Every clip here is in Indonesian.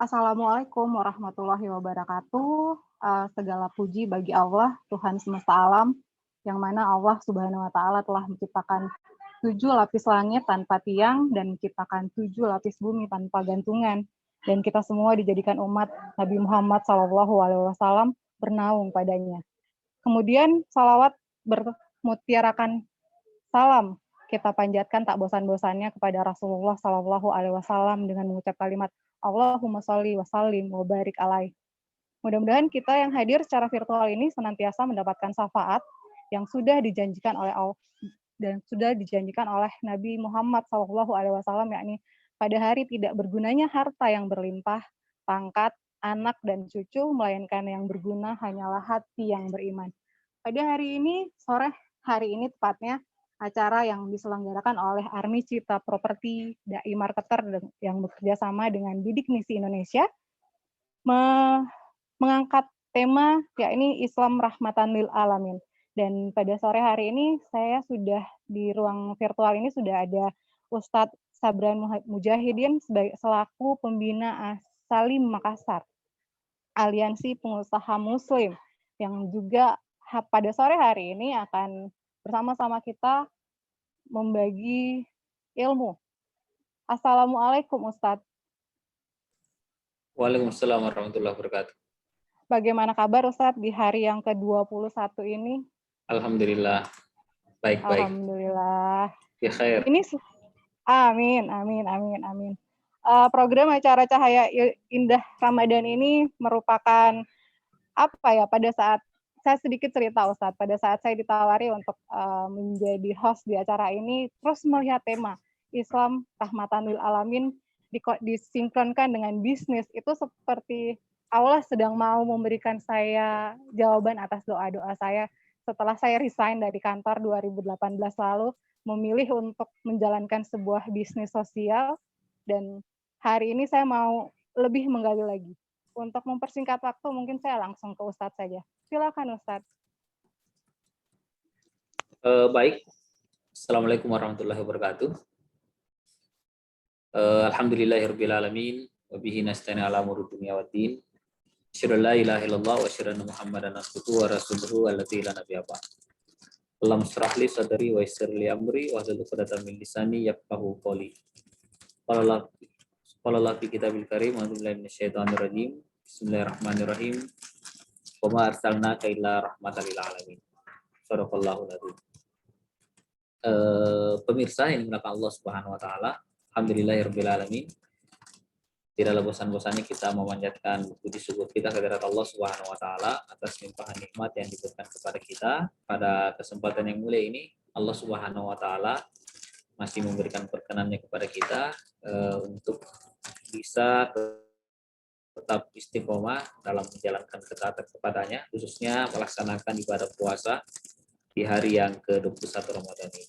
Assalamualaikum warahmatullahi wabarakatuh. Segala puji bagi Allah, Tuhan semesta alam, yang mana Allah Subhanahu wa Ta'ala telah menciptakan 7 lapis langit tanpa tiang dan menciptakan 7 lapis bumi tanpa gantungan. Dan kita semua dijadikan umat Nabi Muhammad SAW bernaung padanya. Kemudian salawat bermutiarakan salam kita panjatkan tak bosan-bosannya kepada Rasulullah SAW dengan mengucap kalimat Allahumma sholli wa sallim wa barik alaih. Mudah-mudahan kita yang hadir secara virtual ini senantiasa mendapatkan syafaat yang sudah dijanjikan oleh Allah dan sudah dijanjikan oleh Nabi Muhammad SAW, yakni pada hari tidak bergunanya harta yang berlimpah, pangkat, anak dan cucu, melainkan yang berguna hanyalah hati yang beriman. Pada hari ini, sore hari ini tepatnya, acara yang diselenggarakan oleh Army Cipta Property Dai Marketer yang bekerja sama dengan Bidik Misi Indonesia mengangkat tema yakni Islam Rahmatan lil Alamin. Dan pada sore hari ini saya sudah di ruang virtual ini sudah ada Ustadz Sabran Mujahidin selaku pembina Salim Makassar, Aliansi Pengusaha Muslim, yang juga pada sore hari ini akan bersama-sama kita membagi ilmu. Assalamualaikum Ustadz. Waalaikumsalam warahmatullahi wabarakatuh. Bagaimana kabar Ustadz di hari yang ke-21 ini? Alhamdulillah, baik-baik. Alhamdulillah. Ya khair. Ini amin. Program acara Cahaya Indah Ramadan ini merupakan apa ya, pada saat saya sedikit cerita Ustadz, pada saat saya ditawari untuk menjadi host di acara ini, terus melihat tema Islam Rahmatan lil Alamin disinkronkan dengan bisnis, itu seperti Allah sedang mau memberikan saya jawaban atas doa-doa saya setelah saya resign dari kantor 2018 lalu, memilih untuk menjalankan sebuah bisnis sosial, dan hari ini saya mau lebih menggali lagi. Untuk mempersingkat waktu, mungkin saya langsung ke Ustadz saja. Silakan Ustadz. Baik. Assalamualaikum warahmatullahi wabarakatuh. Alhamdulillahirabbil alamin wa bihi nasta'inu ala umuri dunya waddin. Asyhadu an la ilaha illallah wa asyhadu anna Muhammadan abduhu wa rasuluhu allati la nabiyya ba'd. Allahumma shrah li sadri wa yassir li amri wahlul 'uqdatam min lisani yafqahu qawli. Qala Allah fi kitabil karim wa billahi minasyaitonir rajim. Bismillahirrahmanirrahim. Wa ma arsalnaka illa rahmatan lil alamin. Shadaqallahul adzim. Pemirsa yang dimuliakan Allah Subhanahu wa taala, alhamdulillahirabbil alamin. Tidaklah bosan-bosannya kita memanjatkan puji syukur kita kehadirat Allah Subhanahu wa taala atas limpahan nikmat yang diberikan kepada kita. Pada kesempatan yang mulia ini, Allah Subhanahu wa taala masih memberikan perkenannya kepada kita untuk bisa tetap istiqomah dalam menjalankan ketaatan kepadanya, khususnya melaksanakan ibadah puasa di hari yang ke-21 Ramadan ini.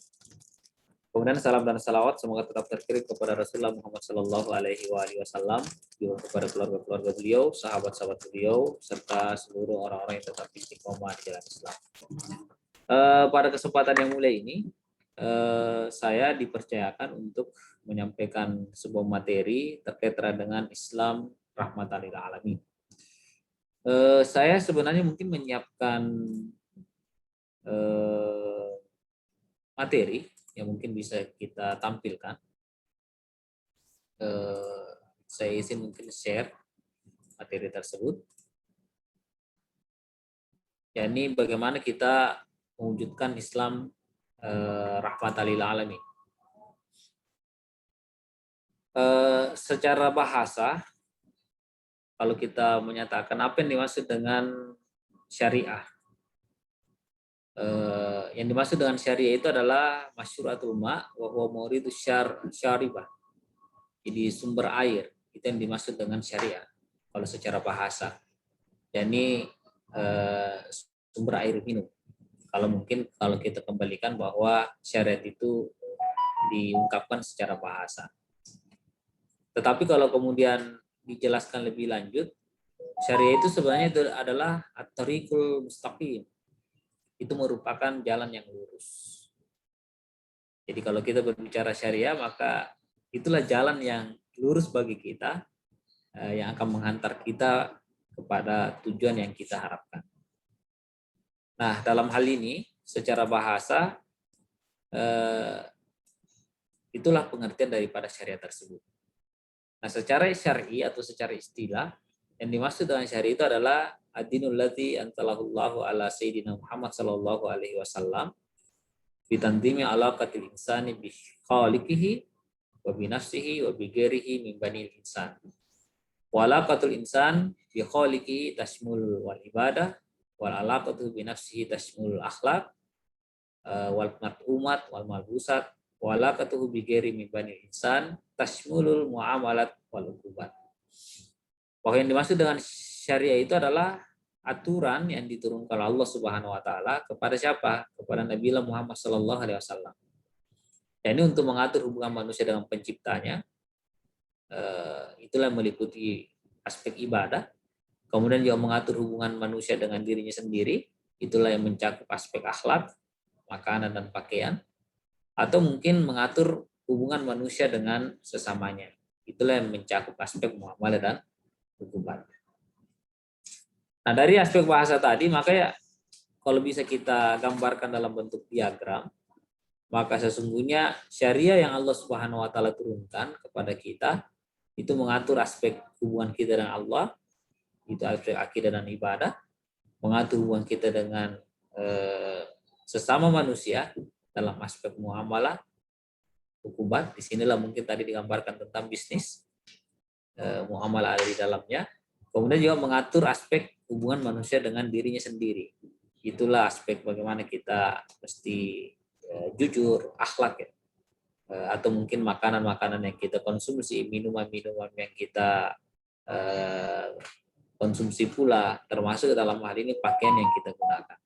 Kemudian salam dan salawat semoga tetap terkirim kepada Rasulullah Muhammad Sallallahu Alaihi Wasallam, juga kepada keluarga-keluarga beliau, sahabat-sahabat beliau, serta seluruh orang-orang yang tetap istiqomah di jalan Islam. Pada kesempatan yang mulia ini, saya dipercayakan untuk menyampaikan sebuah materi terkait dengan Islam Rahmatan lil Alamin. Saya sebenarnya mungkin menyiapkan materi yang mungkin bisa kita tampilkan. Saya izin mungkin share materi tersebut. Yakni bagaimana kita mewujudkan Islam rahmatan lil alamin. Secara bahasa, kalau kita menyatakan apa yang dimaksud dengan syariah, yang dimaksud dengan syariah itu adalah masyuratul ma wa huwa muridu syaribah. Jadi sumber air itu yang dimaksud dengan syariah kalau secara bahasa. Yani sumber air minum. Kalau kita kembalikan bahwa syariat itu diungkapkan secara bahasa. Tetapi kalau kemudian dijelaskan lebih lanjut, syariah itu sebenarnya itu adalah at-tariqul mustaqim. Itu merupakan jalan yang lurus. Jadi kalau kita berbicara syariah, maka itulah jalan yang lurus bagi kita yang akan menghantar kita kepada tujuan yang kita harapkan. Nah, dalam hal ini secara bahasa itulah pengertian daripada syariat tersebut. Nah, secara syar'i atau secara istilah, yang dimaksud dengan syariat itu adalah ad-dinul ladzi anzalallahu ala sayyidina Muhammad sallallahu alaihi wasallam bi tanzimi alaqatil insani bi khaliqihi wa bi nafsihi wa bi ghairihi min banil insan. Wa alaqatul insan bi khaliqihi tashmul wal ibadah wal alaqatu bi nafsihi tashmul akhlaq wal mat'umat wal malbusat wa alaqatuhu bi ghairi min banil insan tashmulul muamalat wal uqubat. Bahwa yang dimaksud dengan syariah itu adalah aturan yang diturunkan oleh Allah Subhanahu wa taala kepada siapa? Kepada Nabi Muhammad sallallahu alaihi wasallam. Dan ini untuk mengatur hubungan manusia dengan penciptanya. Itulah meliputi aspek ibadah. Kemudian juga mengatur hubungan manusia dengan dirinya sendiri. Itulah yang mencakup aspek akhlak, makanan dan pakaian. Atau mungkin mengatur hubungan manusia dengan sesamanya. Itulah yang mencakup aspek muamalah dan hukuman. Nah, dari aspek bahasa tadi, makanya kalau bisa kita gambarkan dalam bentuk diagram, maka sesungguhnya syariah yang Allah Subhanahu wa taala turunkan kepada kita itu mengatur aspek hubungan kita dengan Allah, itu aspek akidah dan ibadah, mengatur hubungan kita dengan sesama manusia dalam aspek muamalah, hukumat. Disinilah mungkin tadi digambarkan tentang bisnis, muamalah ada di dalamnya. Kemudian juga mengatur aspek hubungan manusia dengan dirinya sendiri. Itulah aspek bagaimana kita mesti jujur, akhlak ya. Atau mungkin makanan-makanan yang kita konsumsi, minuman-minuman yang kita konsumsi pula, termasuk dalam hal ini pakaian yang kita gunakan.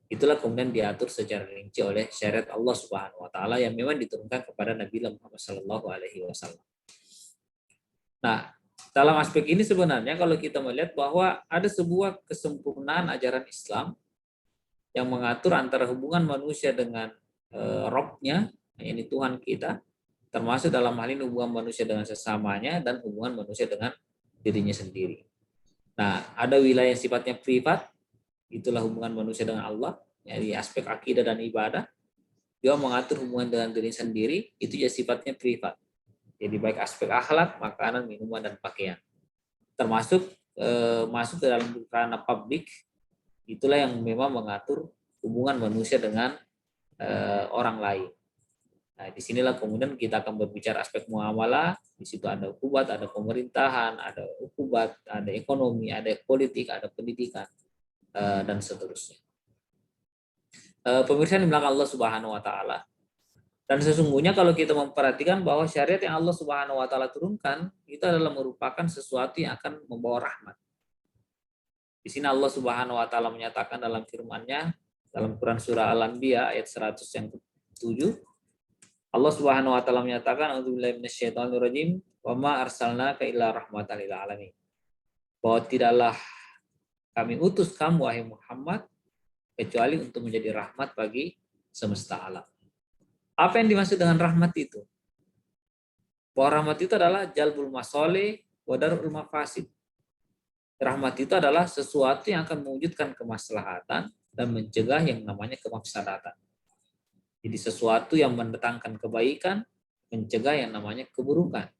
Itulah kemudian diatur secara rinci oleh syariat Allah Subhanahu wa taala yang memang diturunkan kepada Nabi Muhammad sallallahu alaihi wasallam. Nah, dalam aspek ini sebenarnya kalau kita melihat bahwa ada sebuah kesempurnaan ajaran Islam yang mengatur antara hubungan manusia dengan Rabb-nya, ini Tuhan kita, termasuk dalam hal ini hubungan manusia dengan sesamanya dan hubungan manusia dengan dirinya sendiri. Nah, ada wilayah yang sifatnya privat, itulah hubungan manusia dengan Allah, dari aspek akidah dan ibadah. Dia mengatur hubungan dengan diri sendiri, itu ya sifatnya privat. Jadi baik aspek akhlak, makanan, minuman, dan pakaian. Termasuk masuk ke dalam ranah publik, itulah yang memang mengatur hubungan manusia dengan orang lain. Nah, disinilah kemudian kita akan berbicara aspek muamalah. Di situ ada hukumat, ada pemerintahan, ada hukumat, ada ekonomi, ada politik, ada pendidikan, dan seterusnya. Pemirsa yang belakang Allah Subhanahu wa taala. Dan sesungguhnya kalau kita memperhatikan bahwa syariat yang Allah Subhanahu wa taala turunkan itu adalah merupakan sesuatu yang akan membawa rahmat. Di sini Allah Subhanahu wa taala menyatakan dalam firman-Nya dalam Quran surah Al-Anbiya ayat 107, Allah Subhanahu wa taala menyatakan a'udzubillahi minasyaitonirrajim wa ma arsalnaka illa rahmatan lil alamin. Bahwa tidaklah kami utus kamu wahai Muhammad kecuali untuk menjadi rahmat bagi semesta alam. Apa yang dimaksud dengan rahmat itu? Bahwa rahmat itu adalah jalbul masoleh wa darul mafasid. Rahmat itu adalah sesuatu yang akan mewujudkan kemaslahatan dan mencegah yang namanya kemafsadatan. Jadi sesuatu yang mendatangkan kebaikan, mencegah yang namanya keburukan.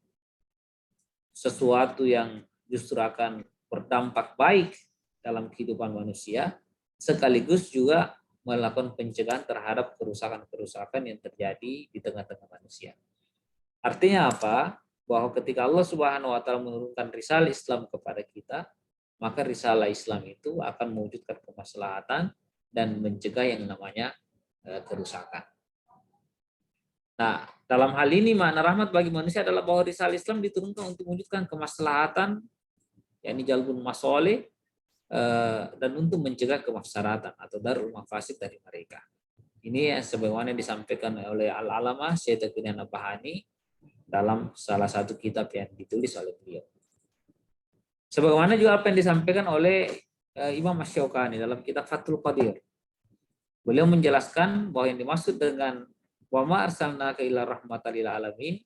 Sesuatu yang justru akan berdampak baik dalam kehidupan manusia, sekaligus juga melakukan pencegahan terhadap kerusakan-kerusakan yang terjadi di tengah-tengah manusia. Artinya apa? Bahwa ketika Allah Subhanahu wa taala menurunkan risalah Islam kepada kita, maka risalah Islam itu akan mewujudkan kemaslahatan dan mencegah yang namanya kerusakan. Nah, dalam hal ini makna rahmat bagi manusia adalah bahwa risalah Islam diturunkan untuk mewujudkan kemaslahatan, yakni jalbun masoleh, dan untuk mencegah kemafsadatan atau darul mafasid dari mereka. Ini sebagaimana disampaikan oleh Al-Alamah Syekh Taqiyuddin Nabhani dalam salah satu kitab yang ditulis oleh beliau. Sebagaimana juga apa yang disampaikan oleh Imam Asy-Syaukani dalam kitab Fathul Qadir. Beliau menjelaskan bahwa yang dimaksud dengan wa ma arsalnaka illa rahmatan lil alamin,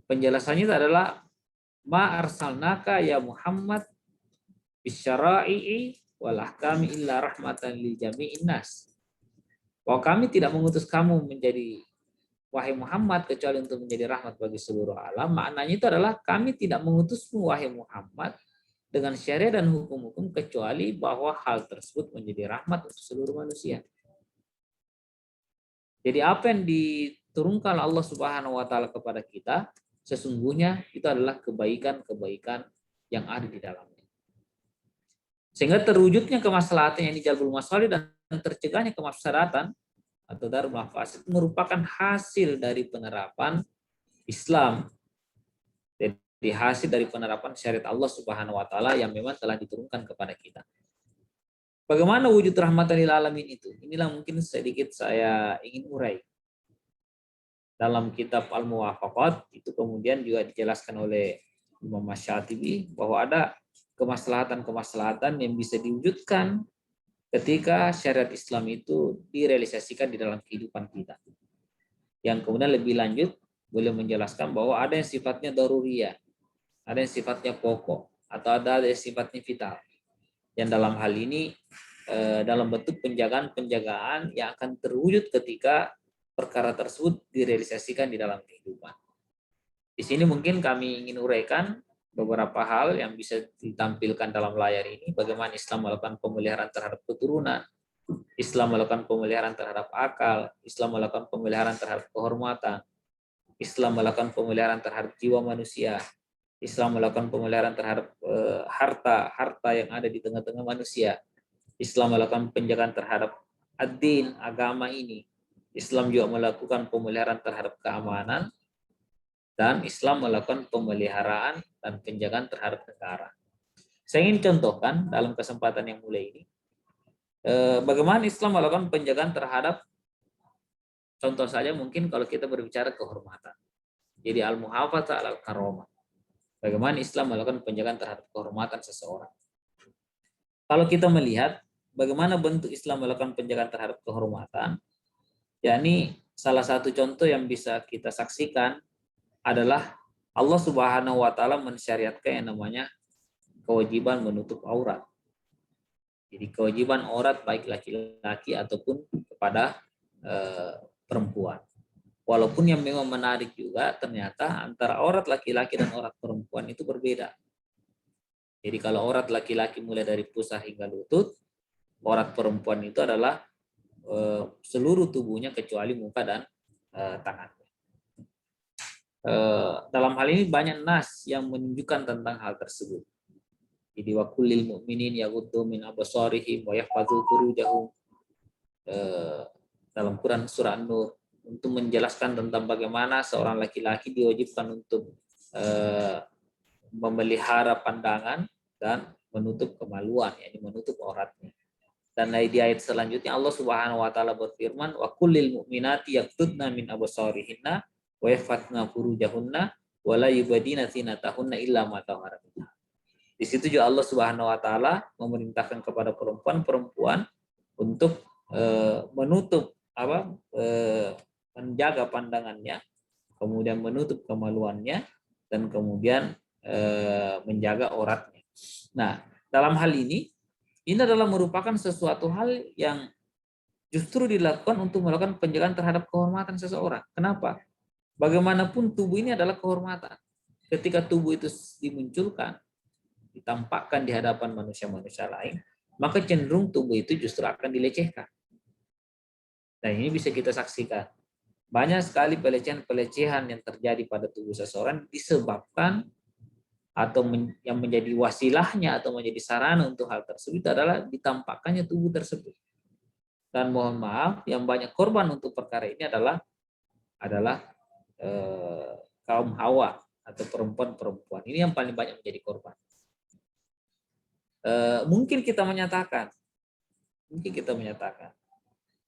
penjelasannya itu adalah ma arsalnaka ya Muhammad bisyara'i wal ahkami illa rahmatan lil jami'in nas. Bahwa kami tidak mengutus kamu menjadi wahai Muhammad kecuali untuk menjadi rahmat bagi seluruh alam. Maknanya itu adalah kami tidak mengutusmu wahai Muhammad dengan syariat dan hukum-hukum kecuali bahwa hal tersebut menjadi rahmat untuk seluruh manusia. Jadi apa yang diturunkan Allah Subhanahu wa taala kepada kita sesungguhnya itu adalah kebaikan-kebaikan yang ada di dalamnya. Sehingga terwujudnya kemaslahatan yang dijalbul masalih dan tercegahnya kemafsadatan atau darul mafasid merupakan hasil dari penerapan Islam. Jadi hasil dari penerapan syariat Allah Subhanahu wa taala yang memang telah diturunkan kepada kita. Bagaimana wujud rahmatan lil alamin itu? Inilah mungkin sedikit saya ingin urai. Dalam kitab Al-Muwafaqat itu kemudian juga dijelaskan oleh Imam Masyatibi bahwa ada kemaslahatan-kemaslahatan yang bisa diwujudkan ketika syariat Islam itu direalisasikan di dalam kehidupan kita. Yang kemudian lebih lanjut boleh menjelaskan bahwa ada yang sifatnya daruriyah, ada yang sifatnya pokok, atau ada yang sifatnya vital. Yang dalam hal ini dalam bentuk penjagaan-penjagaan yang akan terwujud ketika perkara tersebut direalisasikan di dalam kehidupan. Di sini mungkin kami ingin uraikan beberapa hal yang bisa ditampilkan dalam layar ini, bagaimana Islam melakukan pemeliharaan terhadap keturunan, Islam melakukan pemeliharaan terhadap akal, Islam melakukan pemeliharaan terhadap kehormatan, Islam melakukan pemeliharaan terhadap jiwa manusia, Islam melakukan pemeliharaan terhadap harta yang ada di tengah-tengah manusia, Islam melakukan penjagaan terhadap ad-din, agama ini, Islam juga melakukan pemeliharaan terhadap keamanan, dan Islam melakukan pemeliharaan dan penjagaan terhadap negara. Saya ingin contohkan dalam kesempatan yang mulai ini, bagaimana Islam melakukan penjagaan terhadap, contoh saja mungkin kalau kita berbicara kehormatan. Jadi al-muhafadzah al-karomah. Bagaimana Islam melakukan penjagaan terhadap kehormatan seseorang. Kalau kita melihat bagaimana bentuk Islam melakukan penjagaan terhadap kehormatan, yakni salah satu contoh yang bisa kita saksikan adalah Allah Subhanahu wa taala mensyariatkan yang namanya kewajiban menutup aurat. Jadi kewajiban aurat baik laki-laki ataupun kepada perempuan. Walaupun yang memang menarik juga ternyata antara aurat laki-laki dan aurat perempuan itu berbeda. Jadi kalau aurat laki-laki mulai dari pusar hingga lutut, aurat perempuan itu adalah seluruh tubuhnya kecuali muka dan tangan. Dalam hal ini banyak nas yang menunjukkan tentang hal tersebut. Jadi wa kullil mu'minin yaghuddu min absarihim wa yahfazu furujahum, dalam Quran surah An-Nur, untuk menjelaskan tentang bagaimana seorang laki-laki diwajibkan untuk memelihara pandangan dan menutup kemaluan, yakni menutup auratnya. Dan di ayat selanjutnya Allah Subhanahu wa taala berfirman wa kullil mu'minati yaghuddna min absarihinna wa yahfazna furujahunna wa la yubdina zinatahunna illa ma tahara. Di situ juga Allah Subhanahu wa taala memerintahkan kepada perempuan-perempuan untuk menutup menjaga pandangannya, kemudian menutup kemaluannya, dan kemudian menjaga auratnya. Nah, dalam hal ini adalah merupakan sesuatu hal yang justru dilakukan untuk melakukan penjagaan terhadap kehormatan seseorang. Kenapa? Bagaimanapun tubuh ini adalah kehormatan. Ketika tubuh itu dimunculkan, ditampakkan di hadapan manusia-manusia lain, maka cenderung tubuh itu justru akan dilecehkan. Dan ini bisa kita saksikan. Banyak sekali pelecehan-pelecehan yang terjadi pada tubuh seseorang disebabkan atau yang menjadi wasilahnya atau menjadi sarana untuk hal tersebut adalah ditampakkannya tubuh tersebut. Dan mohon maaf, yang banyak korban untuk perkara ini adalah kaum hawa atau perempuan-perempuan. Ini yang paling banyak menjadi korban. Mungkin kita menyatakan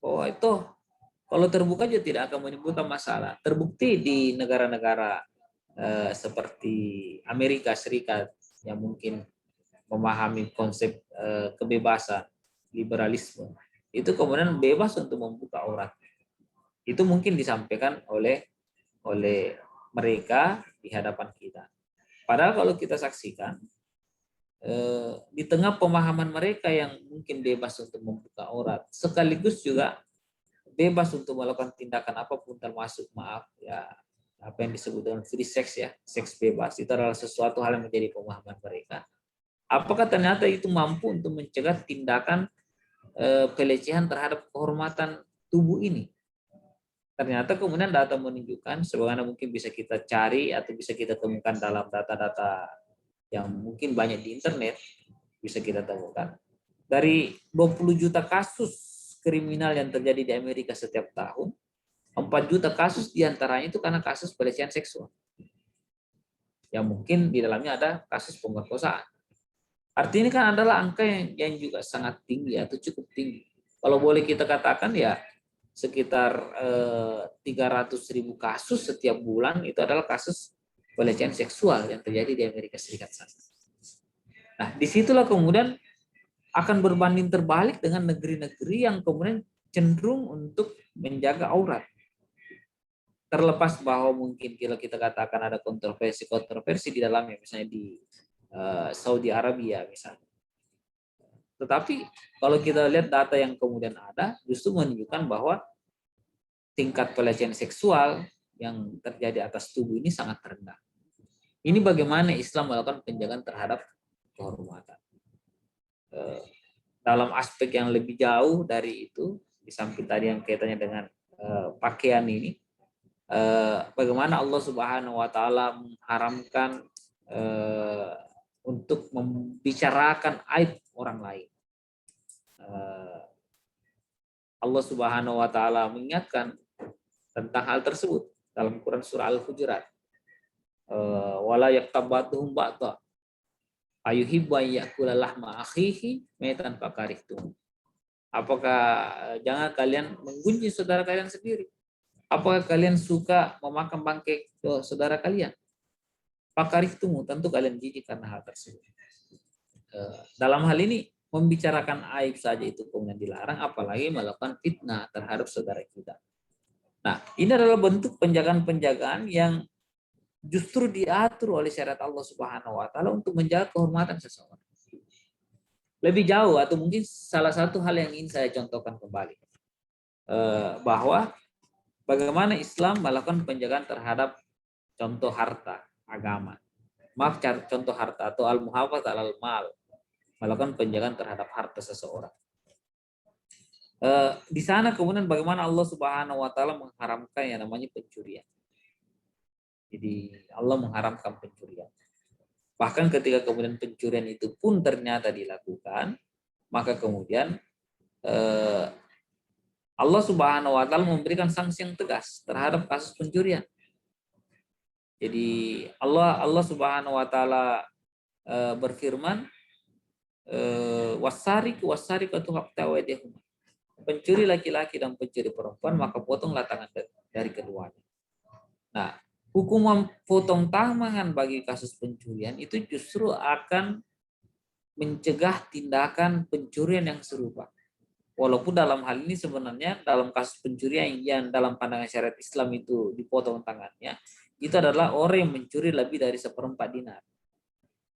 bahwa itu kalau terbuka juga tidak akan menimbulkan masalah. Terbukti di negara-negara seperti Amerika Serikat yang mungkin memahami konsep kebebasan, liberalisme, itu kemudian bebas untuk membuka aurat. Itu mungkin disampaikan oleh mereka di hadapan kita. Padahal kalau kita saksikan, di tengah pemahaman mereka yang mungkin bebas untuk membuka aurat, sekaligus juga bebas untuk melakukan tindakan apapun, termasuk maaf ya apa yang disebut dengan free sex ya, seks bebas, itu adalah sesuatu hal yang menjadi pemahaman mereka. Apakah ternyata itu mampu untuk mencegah tindakan pelecehan terhadap kehormatan tubuh ini? Ternyata kemudian data menunjukkan, sebagaimana mungkin bisa kita cari atau bisa kita temukan dalam data-data yang mungkin banyak di internet, bisa kita temukan. Dari 20 juta kasus kriminal yang terjadi di Amerika setiap tahun, 4 juta kasus diantaranya itu karena kasus pelecehan seksual. Yang mungkin di dalamnya ada kasus pemerkosaan. Artinya kan adalah angka yang juga sangat tinggi atau cukup tinggi. Kalau boleh kita katakan ya sekitar 300.000 kasus setiap bulan itu adalah kasus pelecehan seksual yang terjadi di Amerika Serikat sana. Nah, disitulah kemudian akan berbanding terbalik dengan negeri-negeri yang kemudian cenderung untuk menjaga aurat. Terlepas bahwa mungkin kalau kita katakan ada kontroversi di dalamnya, misalnya di Saudi Arabia misalnya. Tetapi kalau kita lihat data yang kemudian ada, justru menunjukkan bahwa tingkat pelecehan seksual yang terjadi atas tubuh ini sangat rendah. Ini bagaimana Islam melakukan penjagaan terhadap kehormatan. Dalam aspek yang lebih jauh dari itu, di samping tadi yang kaitannya dengan pakaian ini, bagaimana Allah Subhanahu wa taala mengharamkan untuk membicarakan aib orang lain. Allah Subhanahu wa taala mengingatkan tentang hal tersebut dalam Quran surah Al-Hujurat. Wala yaktabatuhum ba'ta ayuhibbu ayyakula lahma akhihi maitan fakarihtum. Apakah jangan kalian menggunjing saudara kalian sendiri? Apakah kalian suka memakan bangkai saudara kalian? Fakarihtum, tentu kalian jijik karena hal tersebut. Dalam hal ini membicarakan aib saja itu kemudian dilarang, apalagi melakukan fitnah terhadap saudara kita. Nah, ini adalah bentuk penjagaan-penjagaan yang justru diatur oleh syariat Allah Subhanahu wa taala untuk menjaga kehormatan seseorang. Lebih jauh atau mungkin salah satu hal yang ingin saya contohkan kembali, bahwa bagaimana Islam melakukan penjagaan terhadap contoh harta agama. Maaf, contoh harta atau al-muhafadzah alal mal, melakukan penjagaan terhadap harta seseorang. Di sana kemudian bagaimana Allah Subhanahu wa taala mengharamkan yang namanya pencurian. Jadi Allah mengharamkan pencurian. Bahkan ketika kemudian pencurian itu pun ternyata dilakukan, maka kemudian Allah Subhanahu wa taala memberikan sanksi yang tegas terhadap kasus pencurian. Jadi Allah Subhanahu wa taala berfirman, wasariqatu faqta'u aydiyahum. Pencuri laki-laki dan pencuri perempuan maka potonglah tangan dari keduanya. Nah, hukuman potong tangan bagi kasus pencurian itu justru akan mencegah tindakan pencurian yang serupa. Walaupun dalam hal ini sebenarnya dalam kasus pencurian yang dalam pandangan syariat Islam itu dipotong tangannya, itu adalah orang yang mencuri lebih dari 1/4 dinar.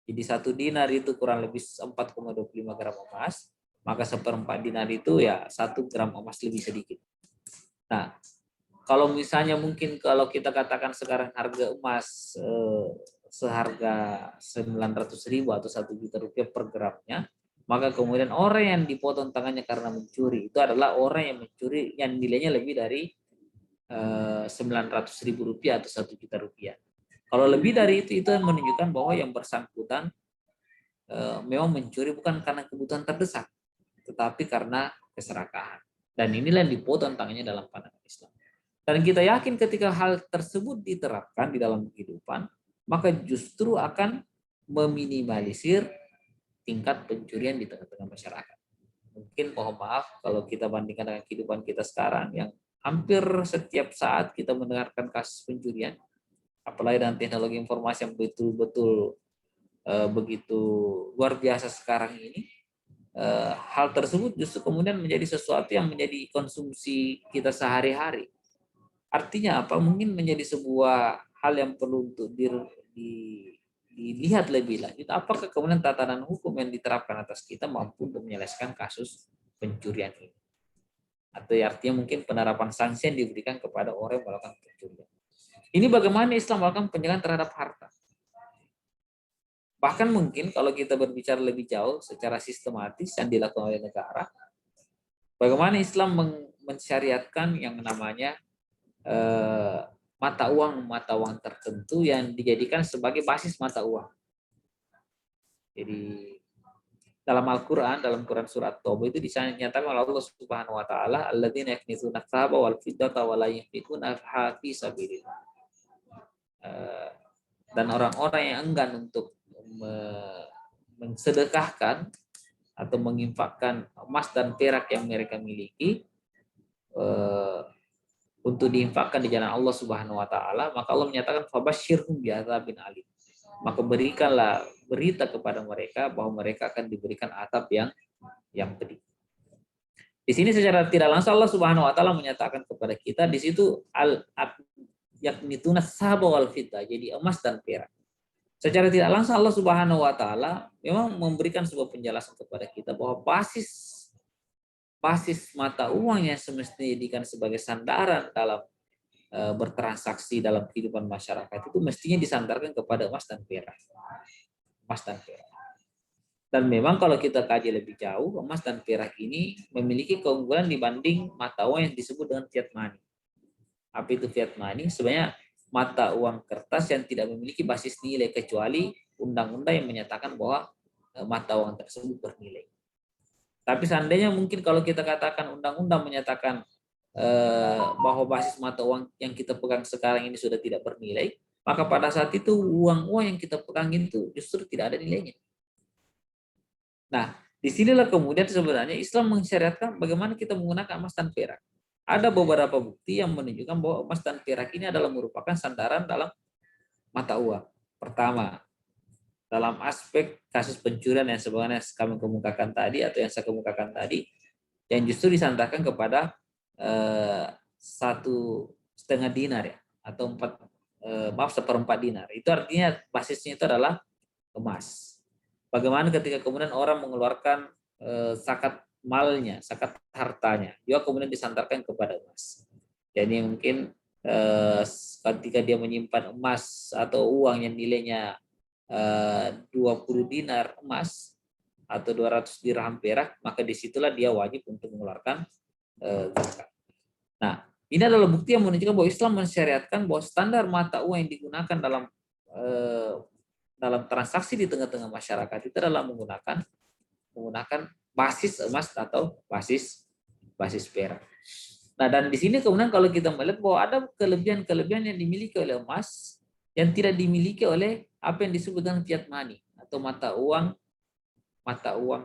Jadi 1 dinar itu kurang lebih 4,25 gram emas, maka 1/4 dinar itu ya 1 gram emas lebih sedikit. Nah, kalau misalnya mungkin kalau kita katakan sekarang harga emas seharga 900.000 atau 1 juta rupiah per gramnya, maka kemudian orang yang dipotong tangannya karena mencuri itu adalah orang yang mencuri yang nilainya lebih dari 900.000 rupiah atau 1 juta rupiah. Kalau lebih dari itu menunjukkan bahwa yang bersangkutan memang mencuri bukan karena kebutuhan terdesak, tetapi karena keserakahan. Dan inilah yang dipotong tangannya dalam pandangan Islam. Dan kita yakin ketika hal tersebut diterapkan di dalam kehidupan, maka justru akan meminimalisir tingkat pencurian di tengah-tengah masyarakat. Mungkin mohon maaf kalau kita bandingkan dengan kehidupan kita sekarang yang hampir setiap saat kita mendengarkan kasus pencurian, apalagi dengan teknologi informasi yang betul-betul begitu luar biasa sekarang ini, hal tersebut justru kemudian menjadi sesuatu yang menjadi konsumsi kita sehari-hari. Artinya apa? Mungkin menjadi sebuah hal yang perlu untuk dilihat lebih lanjut apakah kemudian tatanan hukum yang diterapkan atas kita mampu untuk menyelesaikan kasus pencurian ini. Atau artinya mungkin penerapan sanksi yang diberikan kepada orang yang melakukan pencurian. Ini bagaimana Islam melakukan penjagaan terhadap harta. Bahkan mungkin kalau kita berbicara lebih jauh secara sistematis yang dilakukan oleh negara, bagaimana Islam mensyariatkan yang namanya mata uang tertentu yang dijadikan sebagai basis mata uang. Jadi dalam Al-Quran, dalam Quran surat Taubah itu dinyatakan oleh Allah Subhanahu wa taala, alladzina yaknizuna dzahaba wal fiddata wa la yunfiquna fi sabilillah. Dan orang-orang yang enggan untuk mensedekahkan atau menginfakkan emas dan perak yang mereka miliki untuk diinfakkan di jalan Allah Subhanahu wa taala, maka Allah menyatakan fabasyirhum bi'adzabin alim. Maka berikanlah berita kepada mereka bahwa mereka akan diberikan azab yang pedih. Di sini secara tidak langsung Allah Subhanahu wa taala menyatakan kepada kita di situ yaknituna sahaba wal fiddah, jadi emas dan perak. Secara tidak langsung Allah Subhanahu wa taala memang memberikan sebuah penjelasan kepada kita bahwa basis mata uang yang semestinya dijadikan sebagai sandaran dalam bertransaksi dalam kehidupan masyarakat itu mestinya disandarkan kepada emas dan perak. Emas dan perak. Dan memang kalau kita kaji lebih jauh, emas dan perak ini memiliki keunggulan dibanding mata uang yang disebut dengan fiat money. Apa itu fiat money? Sebenarnya mata uang kertas yang tidak memiliki basis nilai kecuali undang-undang yang menyatakan bahwa mata uang tersebut bernilai. Tapi seandainya mungkin kalau kita katakan undang-undang menyatakan bahwa basis mata uang yang kita pegang sekarang ini sudah tidak bernilai, maka pada saat itu uang-uang yang kita pegang itu justru tidak ada nilainya. Nah, disinilah kemudian sebenarnya Islam mensyariatkan bagaimana kita menggunakan emas dan perak. Ada beberapa bukti yang menunjukkan bahwa emas dan perak ini adalah merupakan sandaran dalam mata uang. Pertama, dalam aspek kasus pencurian yang sebenarnya kami kemukakan tadi atau yang saya kemukakan tadi, yang justru disandarkan kepada 1,5 dinar ya, atau 1/4 dinar. Itu artinya basisnya itu adalah emas. Bagaimana ketika kemudian orang mengeluarkan zakat malnya, zakat hartanya, juga kemudian disandarkan kepada emas. Jadi mungkin ketika dia menyimpan emas atau uang yang nilainya 20 dinar emas atau 200 dirham perak, maka disitulah dia wajib untuk mengeluarkan zakat. Nah, ini adalah bukti yang menunjukkan bahwa Islam mensyariatkan bahwa standar mata uang yang digunakan dalam transaksi di tengah-tengah masyarakat itu adalah menggunakan basis emas atau basis perak. Nah, dan di sini kemudian kalau kita melihat bahwa ada kelebihan-kelebihan yang dimiliki oleh emas yang tidak dimiliki oleh apa yang disebut dengan fiat money atau mata uang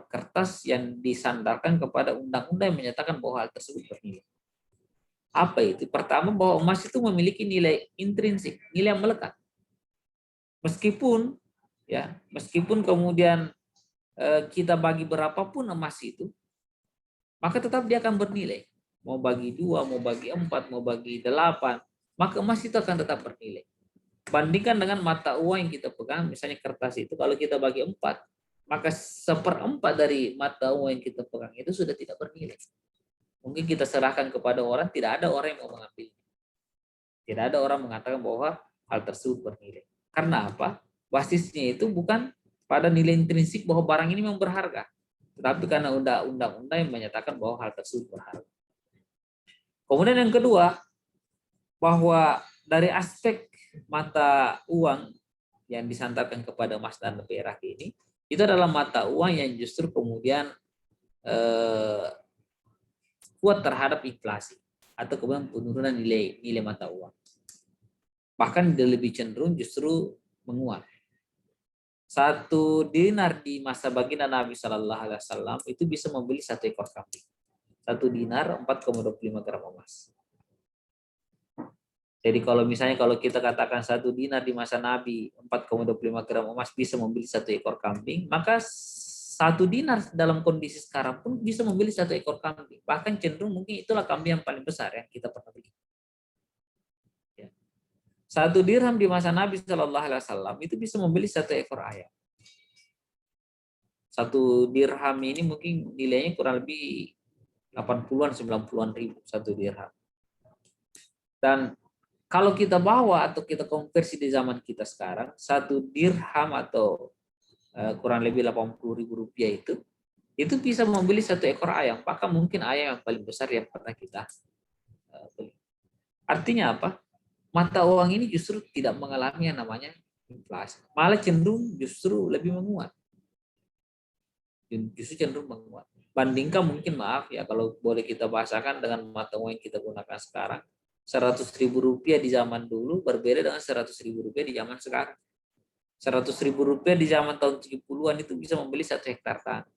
kertas yang disandarkan kepada undang-undang yang menyatakan bahwa hal tersebut bernilai. Apa itu? Pertama, bahwa emas itu memiliki nilai intrinsik, nilai yang melekat. Meskipun kemudian kita bagi berapapun emas itu, maka tetap dia akan bernilai. Mau bagi 2, mau bagi 4, mau bagi 8, maka emas itu akan tetap bernilai. Bandingkan dengan mata uang yang kita pegang, misalnya kertas itu, kalau kita bagi 4, maka 1/4 dari mata uang yang kita pegang itu sudah tidak bernilai. Mungkin kita serahkan kepada orang, tidak ada orang yang mau mengambil. Tidak ada orang mengatakan bahwa hal tersebut bernilai. Karena apa? Basisnya itu bukan pada nilai intrinsik bahwa barang ini memang berharga, tetapi karena undang-undang yang menyatakan bahwa hal tersebut berharga. Kemudian yang kedua, bahwa dari aspek mata uang yang disandarkan kepada emas dan perak ini, itu adalah mata uang yang justru kemudian kuat terhadap inflasi atau kemudian penurunan nilai mata uang. Bahkan lebih cenderung justru menguat. 1 dinar di masa baginda Nabi Shallallahu Alaihi Wasallam itu bisa membeli 1 ekor kambing. 1 dinar 4,25 gram emas. Jadi kalau kita katakan 1 dinar di masa Nabi 4,25 gram emas bisa membeli 1 ekor kambing, maka 1 dinar dalam kondisi sekarang pun bisa membeli 1 ekor kambing. Bahkan cenderung mungkin itulah kambing yang paling besar yang kita pernah beli. Ya. 1 dirham di masa Nabi Shallallahu Alaihi Wasallam itu bisa membeli 1 ekor ayam. 1 dirham ini mungkin nilainya kurang lebih 80-an 90-an ribu 1 dirham. Dan kalau kita bawa atau kita konversi di zaman kita sekarang, 1 dirham atau kurang lebih 80.000 rupiah itu bisa membeli 1 ekor ayam, bahkan mungkin ayam yang paling besar yang pernah kita beli. Artinya apa? Mata uang ini justru tidak mengalami yang namanya inflasi, malah cenderung justru lebih menguat. Justru cenderung menguat. Bandingkan mungkin, maaf ya, kalau boleh kita bahasakan dengan mata uang yang kita gunakan sekarang, 100.000 rupiah di zaman dulu berbeda dengan 100.000 rupiah di zaman sekarang. 100.000 rupiah di zaman tahun 70-an itu bisa membeli 1 hektar tanah.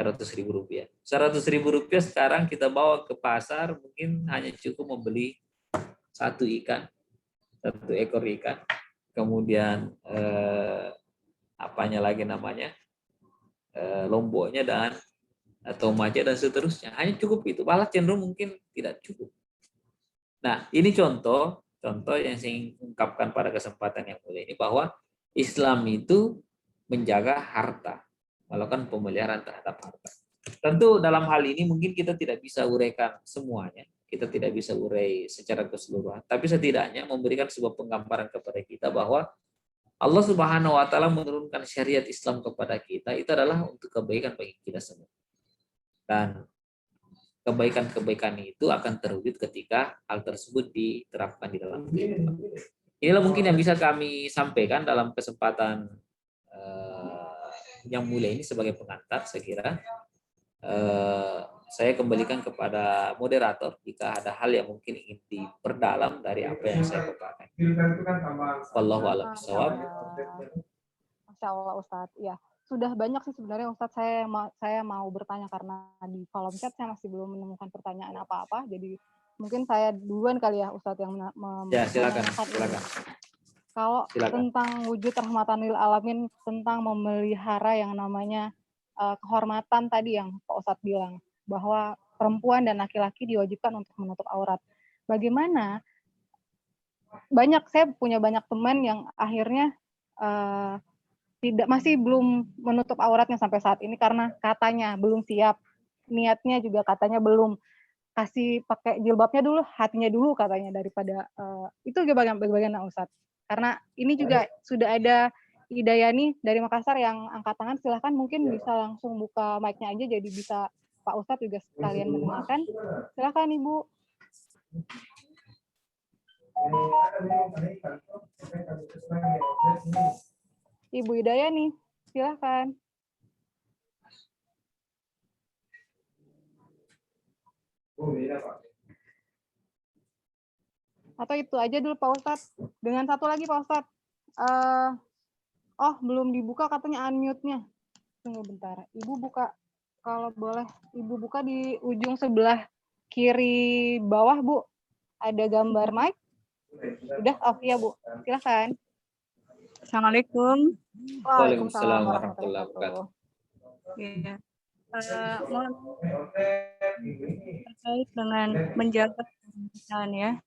100.000 rupiah. 100.000 rupiah sekarang kita bawa ke pasar mungkin hanya cukup membeli 1 ikan, 1 ekor ikan, kemudian apanya lagi namanya, lomboknya dan tomatnya dan seterusnya. Hanya cukup itu. Malah cenderung mungkin tidak cukup. Nah, ini contoh yang saya ingin ungkapkan pada kesempatan yang mulia ini, bahwa Islam itu menjaga harta, melakukan pemeliharaan terhadap harta. Tentu dalam hal ini mungkin kita tidak bisa uraikan semuanya, kita tidak bisa urai secara keseluruhan, tapi setidaknya memberikan sebuah penggambaran kepada kita bahwa Allah Subhanahu wa taala menurunkan syariat Islam kepada kita itu adalah untuk kebaikan bagi kita semua. Dan kebaikan-kebaikan itu akan terwujud ketika hal tersebut diterapkan di dalam kehidupan. Inilah mungkin yang bisa kami sampaikan dalam kesempatan yang mulia ini sebagai pengantar. Saya kira saya kembalikan kepada moderator jika ada hal yang mungkin ingin diperdalam dari apa yang saya paparkan. Wallahu a'lam bishawab. Masya Allah Ustadz. Ya, sudah banyak sih sebenarnya Ustadz, saya mau bertanya karena di kolom chat saya masih belum menemukan pertanyaan apa-apa. Jadi mungkin saya duluan kali ya Ustadz yang ya, silakan. Kalau tentang wujud rahmatan lil alamin, tentang memelihara yang namanya kehormatan tadi yang Pak Ustadz bilang, bahwa perempuan dan laki-laki diwajibkan untuk menutup aurat. Bagaimana? Saya punya banyak teman yang akhirnya masih belum menutup auratnya sampai saat ini karena katanya belum siap, niatnya juga katanya belum, kasih pakai jilbabnya dulu, hatinya dulu katanya, daripada itu bagaimana Ustadz? Karena ini juga sudah ada Hidayani dari Makassar yang angkat tangan, silahkan mungkin bisa langsung buka mic-nya aja, jadi bisa Pak Ustadz juga sekalian mendengarkan. Silahkan Ibu. Ibu Hidayani, silahkan. Atau itu aja dulu Pak Ustadz. Dengan satu lagi Pak Ustadz. Belum dibuka katanya unmute-nya. Tunggu bentar. Ibu buka, kalau boleh Ibu buka di ujung sebelah kiri bawah Bu. Ada gambar mic. Udah? Oh iya Bu. Silahkan. Assalamualaikum. Waalaikumsalam warahmatullahi wabarakatuh. Ya. Mohon terkait dengan menjaga kesehatan ya.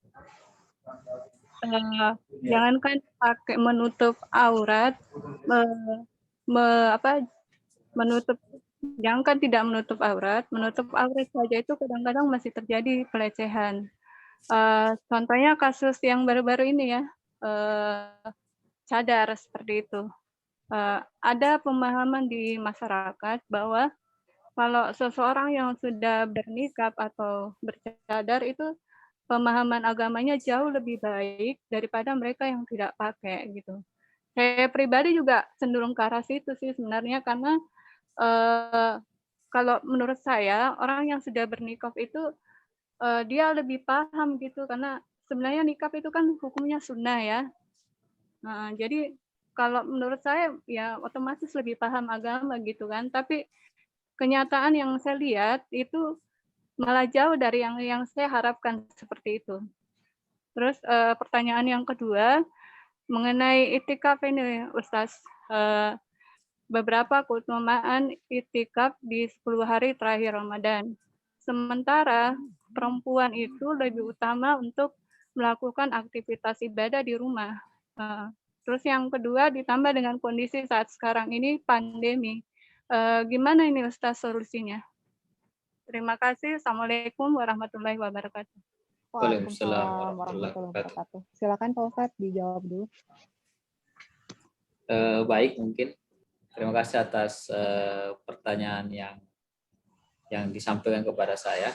Jangankan pakai menutup aurat, jangankan tidak menutup aurat saja itu kadang-kadang masih terjadi pelecehan. Contohnya kasus yang baru-baru ini ya, cadar seperti itu. Ada pemahaman di masyarakat bahwa kalau seseorang yang sudah bernikah atau bercadar itu pemahaman agamanya jauh lebih baik daripada mereka yang tidak pakai gitu. Saya pribadi juga cenderung ke arah situ sih sebenarnya, karena kalau menurut saya orang yang sudah bernikah itu dia lebih paham gitu, karena sebenarnya nikah itu kan hukumnya sunnah ya. Nah, jadi kalau menurut saya ya otomatis lebih paham agama gitu kan, tapi kenyataan yang saya lihat itu malah jauh dari yang saya harapkan seperti itu. Terus pertanyaan yang kedua mengenai itikaf ini Ustaz, beberapa keutamaan itikaf di 10 hari terakhir Ramadan. Sementara perempuan itu lebih utama untuk melakukan aktivitas ibadah di rumah. Terus yang kedua ditambah dengan kondisi saat sekarang ini pandemi. Gimana ini Ustaz solusinya? Terima kasih. Assalamualaikum warahmatullahi wabarakatuh. Waalaikumsalam warahmatullahi wabarakatuh. Silakan Pak Ustadz dijawab dulu. Baik, mungkin terima kasih atas pertanyaan yang disampaikan kepada saya.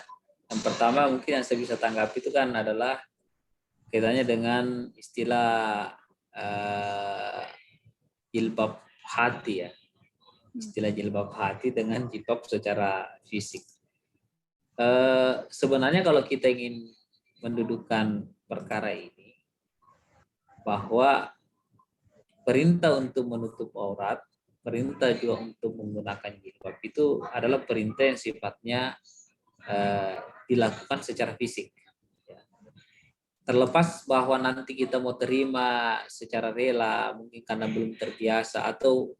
Yang pertama mungkin yang saya bisa tanggapi itu kan adalah kaitannya dengan istilah jilbab hati ya. Istilah jilbab hati dengan jilbab secara fisik. Sebenarnya kalau kita ingin mendudukkan perkara ini, bahwa perintah untuk menutup aurat, perintah juga untuk menggunakan jilbab itu adalah perintah yang sifatnya dilakukan secara fisik. Terlepas bahwa nanti kita mau terima secara rela, mungkin karena belum terbiasa, atau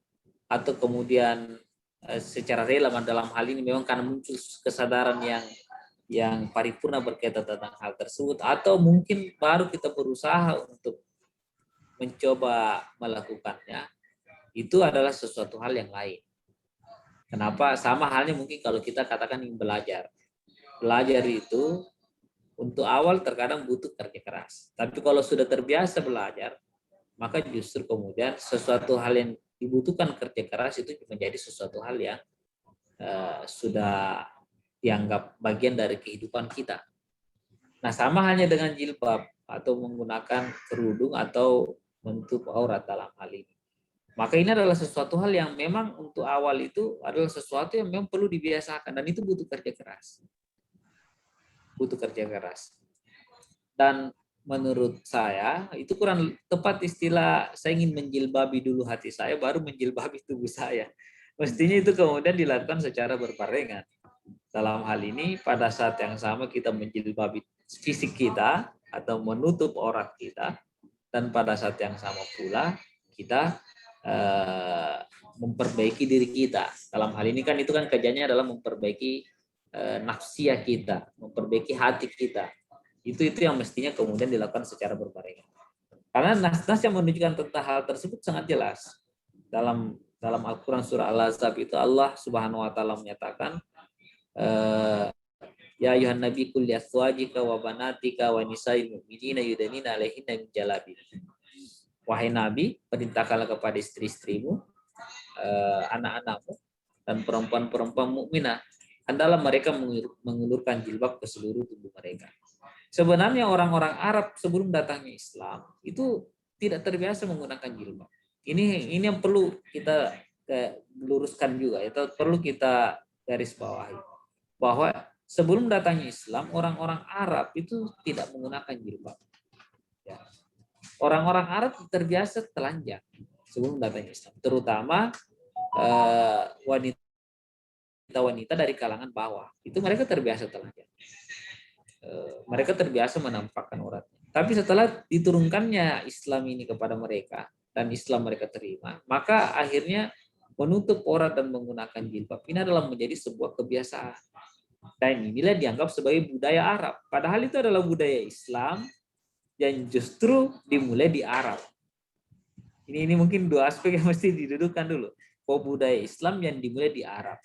kemudian secara rela dalam hal ini memang karena muncul kesadaran yang paripurna berkaitan tentang hal tersebut, atau mungkin baru kita berusaha untuk mencoba melakukannya, itu adalah sesuatu hal yang lain. Kenapa? Sama halnya mungkin kalau kita katakan ingin belajar. Belajar itu untuk awal terkadang butuh kerja keras. Tapi kalau sudah terbiasa belajar, maka justru kemudian sesuatu hal yang dibutuhkan kerja keras itu menjadi sesuatu hal yang sudah dianggap bagian dari kehidupan kita. Nah, sama halnya dengan jilbab atau menggunakan kerudung atau menutup aurat dalam hal ini. Maka ini adalah sesuatu hal yang memang untuk awal itu adalah sesuatu yang memang perlu dibiasakan, dan itu butuh kerja keras. Butuh kerja keras. Dan menurut saya itu kurang tepat istilah saya ingin menjilbabi dulu hati saya baru menjilbabi tubuh saya. Mestinya itu kemudian dilakukan secara berbarengan. Dalam hal ini pada saat yang sama kita menjilbabi fisik kita atau menutup aurat kita, dan pada saat yang sama pula kita memperbaiki diri kita. Dalam hal ini kan itu kan kerjanya adalah memperbaiki nafsiyah kita, memperbaiki hati kita. Itu yang mestinya kemudian dilakukan secara berbarengan. Karena nas-nas yang menunjukkan tentang hal tersebut sangat jelas. Dalam Al-Quran surah Al-Ahzab itu Allah Subhanahu wa taala menyatakan ya ayuhan nabi qul li azwajika wa banatika wa nisa'il mu'minina yudanina 'alaihinna min jalabibihin. Wahai Nabi, perintahkanlah kepada istri-istrimu, anak-anakmu, dan perempuan-perempuan mukminah, hendaklah mereka mengulurkan jilbab ke seluruh tubuh mereka. Sebenarnya orang-orang Arab sebelum datangnya Islam itu tidak terbiasa menggunakan jilbab. Ini yang perlu kita luruskan juga, itu perlu kita garis bawahi. Bahwa sebelum datangnya Islam, orang-orang Arab itu tidak menggunakan jilbab. Ya. Orang-orang Arab terbiasa telanjang sebelum datangnya Islam, terutama wanita dari kalangan bawah. Itu mereka terbiasa telanjang. Mereka terbiasa menampakkan auratnya. Tapi setelah diturunkannya Islam ini kepada mereka dan Islam mereka terima, maka akhirnya menutup aurat dan menggunakan jilbab ini adalah menjadi sebuah kebiasaan. Dan inilah dianggap sebagai budaya Arab. Padahal itu adalah budaya Islam yang justru dimulai di Arab. Ini mungkin dua aspek yang mesti didudukkan dulu. Budaya Islam yang dimulai di Arab.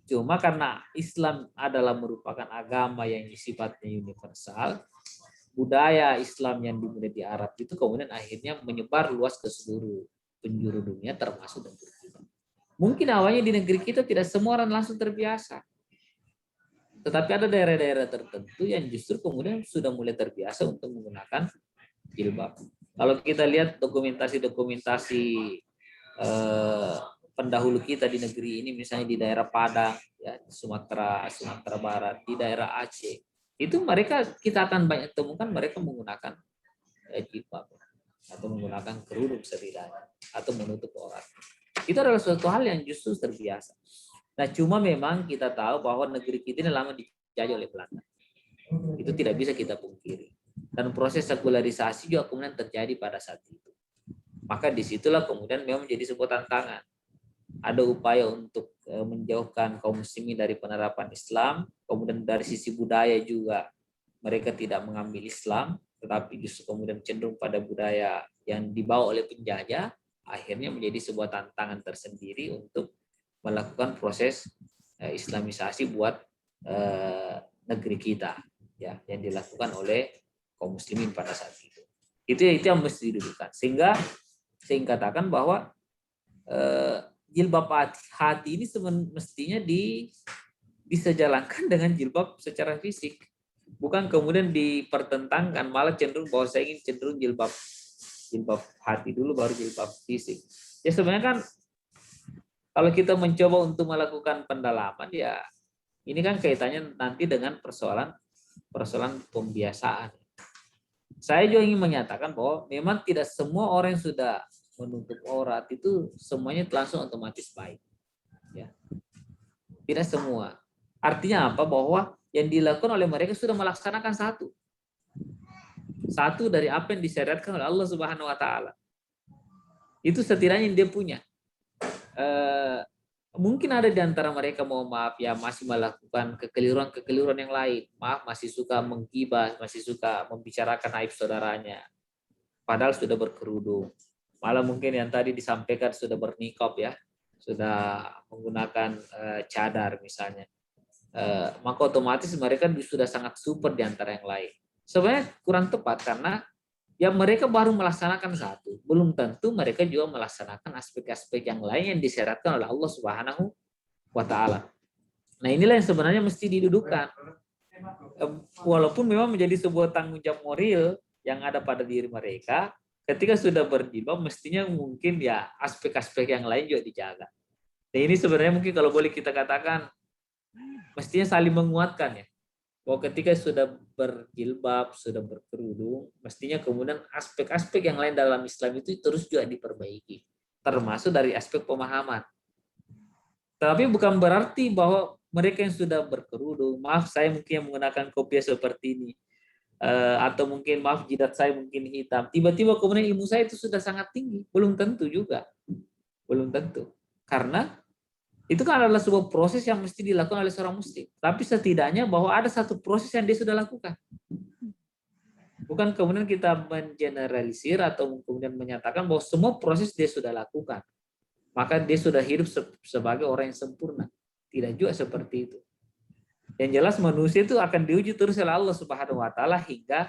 Cuma karena Islam adalah merupakan agama yang sifatnya universal, budaya Islam yang dimulai di Arab itu kemudian akhirnya menyebar luas ke seluruh penjuru dunia termasuk negeri kita. Mungkin awalnya di negeri kita tidak semua orang langsung terbiasa. Tetapi ada daerah-daerah tertentu yang justru kemudian sudah mulai terbiasa untuk menggunakan jilbab. Kalau kita lihat dokumentasi pendahulu kita di negeri ini, misalnya di daerah Padang, ya, Sumatera Barat, di daerah Aceh, itu kita akan banyak temukan mereka menggunakan jilbab atau menggunakan kerudung setidaknya atau menutup aurat. Itu adalah suatu hal yang justru terbiasa. Nah, cuma memang kita tahu bahwa negeri kita ini lama dijajah oleh Belanda. Itu tidak bisa kita pungkiri. Dan proses sekularisasi juga kemudian terjadi pada saat itu. Maka disitulah kemudian memang menjadi sebuah tantangan. Ada upaya untuk menjauhkan kaum muslimin dari penerapan Islam, kemudian dari sisi budaya juga mereka tidak mengambil Islam, tetapi justru kemudian cenderung pada budaya yang dibawa oleh penjajah, akhirnya menjadi sebuah tantangan tersendiri untuk melakukan proses Islamisasi buat negeri kita, ya, yang dilakukan oleh kaum muslimin pada saat itu. Itu yang mesti didudukan. Sehingga saya katakan bahwa jilbab hati ini semestinya disejalankan dengan jilbab secara fisik. Bukan kemudian dipertentangkan, malah cenderung bahwa saya ingin cenderung jilbab hati dulu baru jilbab fisik. Ya sebenarnya kan kalau kita mencoba untuk melakukan pendalaman, ya ini kan kaitannya nanti dengan persoalan pembiasaan. Saya juga ingin menyatakan bahwa memang tidak semua orang yang sudah menutup aurat itu semuanya langsung otomatis baik. Ya. Tidak semua. Artinya apa? Bahwa yang dilakukan oleh mereka sudah melaksanakan satu dari apa yang disyariatkan oleh Allah Subhanahu wa taala. Itu setidaknya yang dia punya. Mungkin ada di antara mereka, mohon maaf ya, masih melakukan kekeliruan yang lain. Maaf, masih suka menggibah, masih suka membicarakan aib saudaranya. Padahal sudah berkerudung. Malah mungkin yang tadi disampaikan sudah bernikab ya, sudah menggunakan cadar misalnya. Maka otomatis mereka sudah sangat super di antara yang lain. Sebenarnya kurang tepat karena ya mereka baru melaksanakan satu, belum tentu mereka juga melaksanakan aspek-aspek yang lain yang disyaratkan oleh Allah Subhanahu wa taala. Nah, inilah yang sebenarnya mesti didudukan. Walaupun memang menjadi sebuah tanggung jawab moral yang ada pada diri mereka, ketika sudah berjilbab mestinya mungkin ya aspek-aspek yang lain juga dijaga. Nah, ini sebenarnya mungkin kalau boleh kita katakan mestinya saling menguatkan ya. Bahwa ketika sudah berjilbab, sudah berkerudung, mestinya kemudian aspek-aspek yang lain dalam Islam itu terus juga diperbaiki. Termasuk dari aspek pemahaman. Tapi bukan berarti bahwa mereka yang sudah berkerudung, maaf saya mungkin yang menggunakan kopiah seperti ini, atau mungkin maaf jidat saya mungkin hitam, tiba-tiba kemudian ilmu saya itu sudah sangat tinggi. Belum tentu juga. Belum tentu. Karena itu kan adalah sebuah proses yang mesti dilakukan oleh seorang muslim. Tapi setidaknya bahwa ada satu proses yang dia sudah lakukan. Bukan kemudian kita mengeneralisir atau kemudian menyatakan bahwa semua proses dia sudah lakukan. Maka dia sudah hidup sebagai orang yang sempurna. Tidak juga seperti itu. Yang jelas manusia itu akan diuji terus oleh Allah Subhanahu wa taala hingga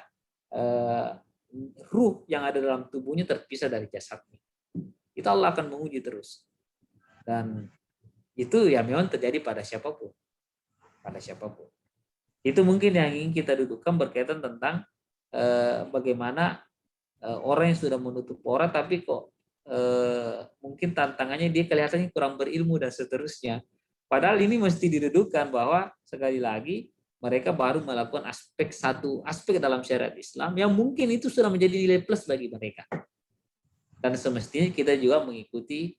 ruh yang ada dalam tubuhnya terpisah dari jasadnya. Itu Allah akan menguji terus. Dan itu ya memang terjadi pada siapapun. Itu mungkin yang ingin kita dudukkan berkaitan tentang bagaimana orang yang sudah menutup aurat tapi kok mungkin tantangannya dia kelihatannya kurang berilmu dan seterusnya. Padahal ini mesti didudukkan bahwa sekali lagi mereka baru melakukan satu aspek dalam syariat Islam yang mungkin itu sudah menjadi nilai plus bagi mereka. Dan semestinya kita juga mengikuti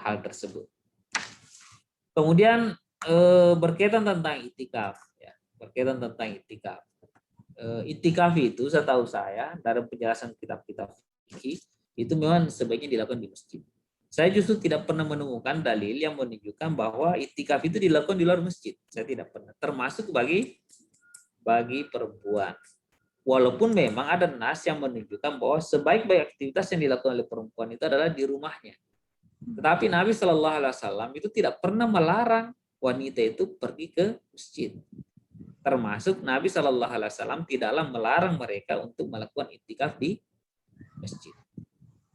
hal tersebut. Kemudian berkaitan tentang itikaf, ya, itikaf itu setahu saya dalam penjelasan kitab-kitab fikih itu memang sebaiknya dilakukan di masjid. Saya justru tidak pernah menemukan dalil yang menunjukkan bahwa itikaf itu dilakukan di luar masjid. Saya tidak pernah. Termasuk bagi perempuan. Walaupun memang ada nas yang menunjukkan bahwa sebaik-baik aktivitas yang dilakukan oleh perempuan itu adalah di rumahnya. Tetapi Nabi Shallallahu Alaihi Wasallam itu tidak pernah melarang wanita itu pergi ke masjid. Termasuk Nabi Shallallahu Alaihi Wasallam tidaklah melarang mereka untuk melakukan iktikaf di masjid.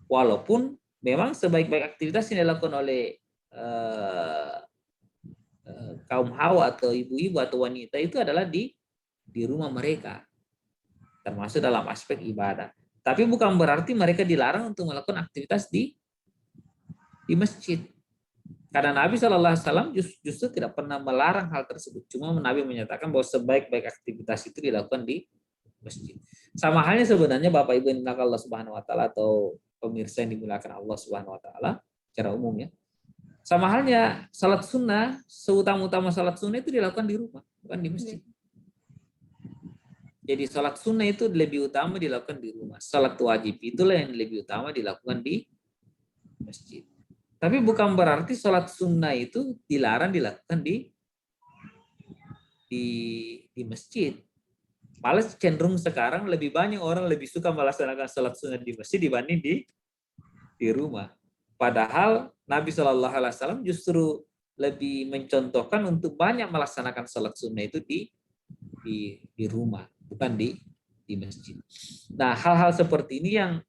Walaupun memang sebaik-baik aktivitas yang dilakukan oleh kaum hawa atau ibu-ibu atau wanita itu adalah di rumah mereka, termasuk dalam aspek ibadah. Tapi bukan berarti mereka dilarang untuk melakukan aktivitas di masjid. Karena Nabi SAW justru tidak pernah melarang hal tersebut. Cuma Nabi menyatakan bahwa sebaik-baik aktivitas itu dilakukan di masjid. Sama halnya sebenarnya Bapak Ibu yang dimuliakan Allah Subhanahu wa taala atau pemirsa yang dimuliakan Allah Subhanahu wa taala secara umum ya. Sama halnya salat sunnah, seutama-utama salat sunnah itu dilakukan di rumah, bukan di masjid. Jadi salat sunnah itu lebih utama dilakukan di rumah. Salat wajib itulah yang lebih utama dilakukan di masjid. Tapi bukan berarti sholat sunnah itu dilarang dilakukan di masjid. Malah cenderung sekarang lebih banyak orang lebih suka melaksanakan sholat sunnah di masjid dibanding di rumah. Padahal Nabi Shallallahu Alaihi Wasallam justru lebih mencontohkan untuk banyak melaksanakan sholat sunnah itu di rumah, bukan di masjid. Nah, hal-hal seperti ini yang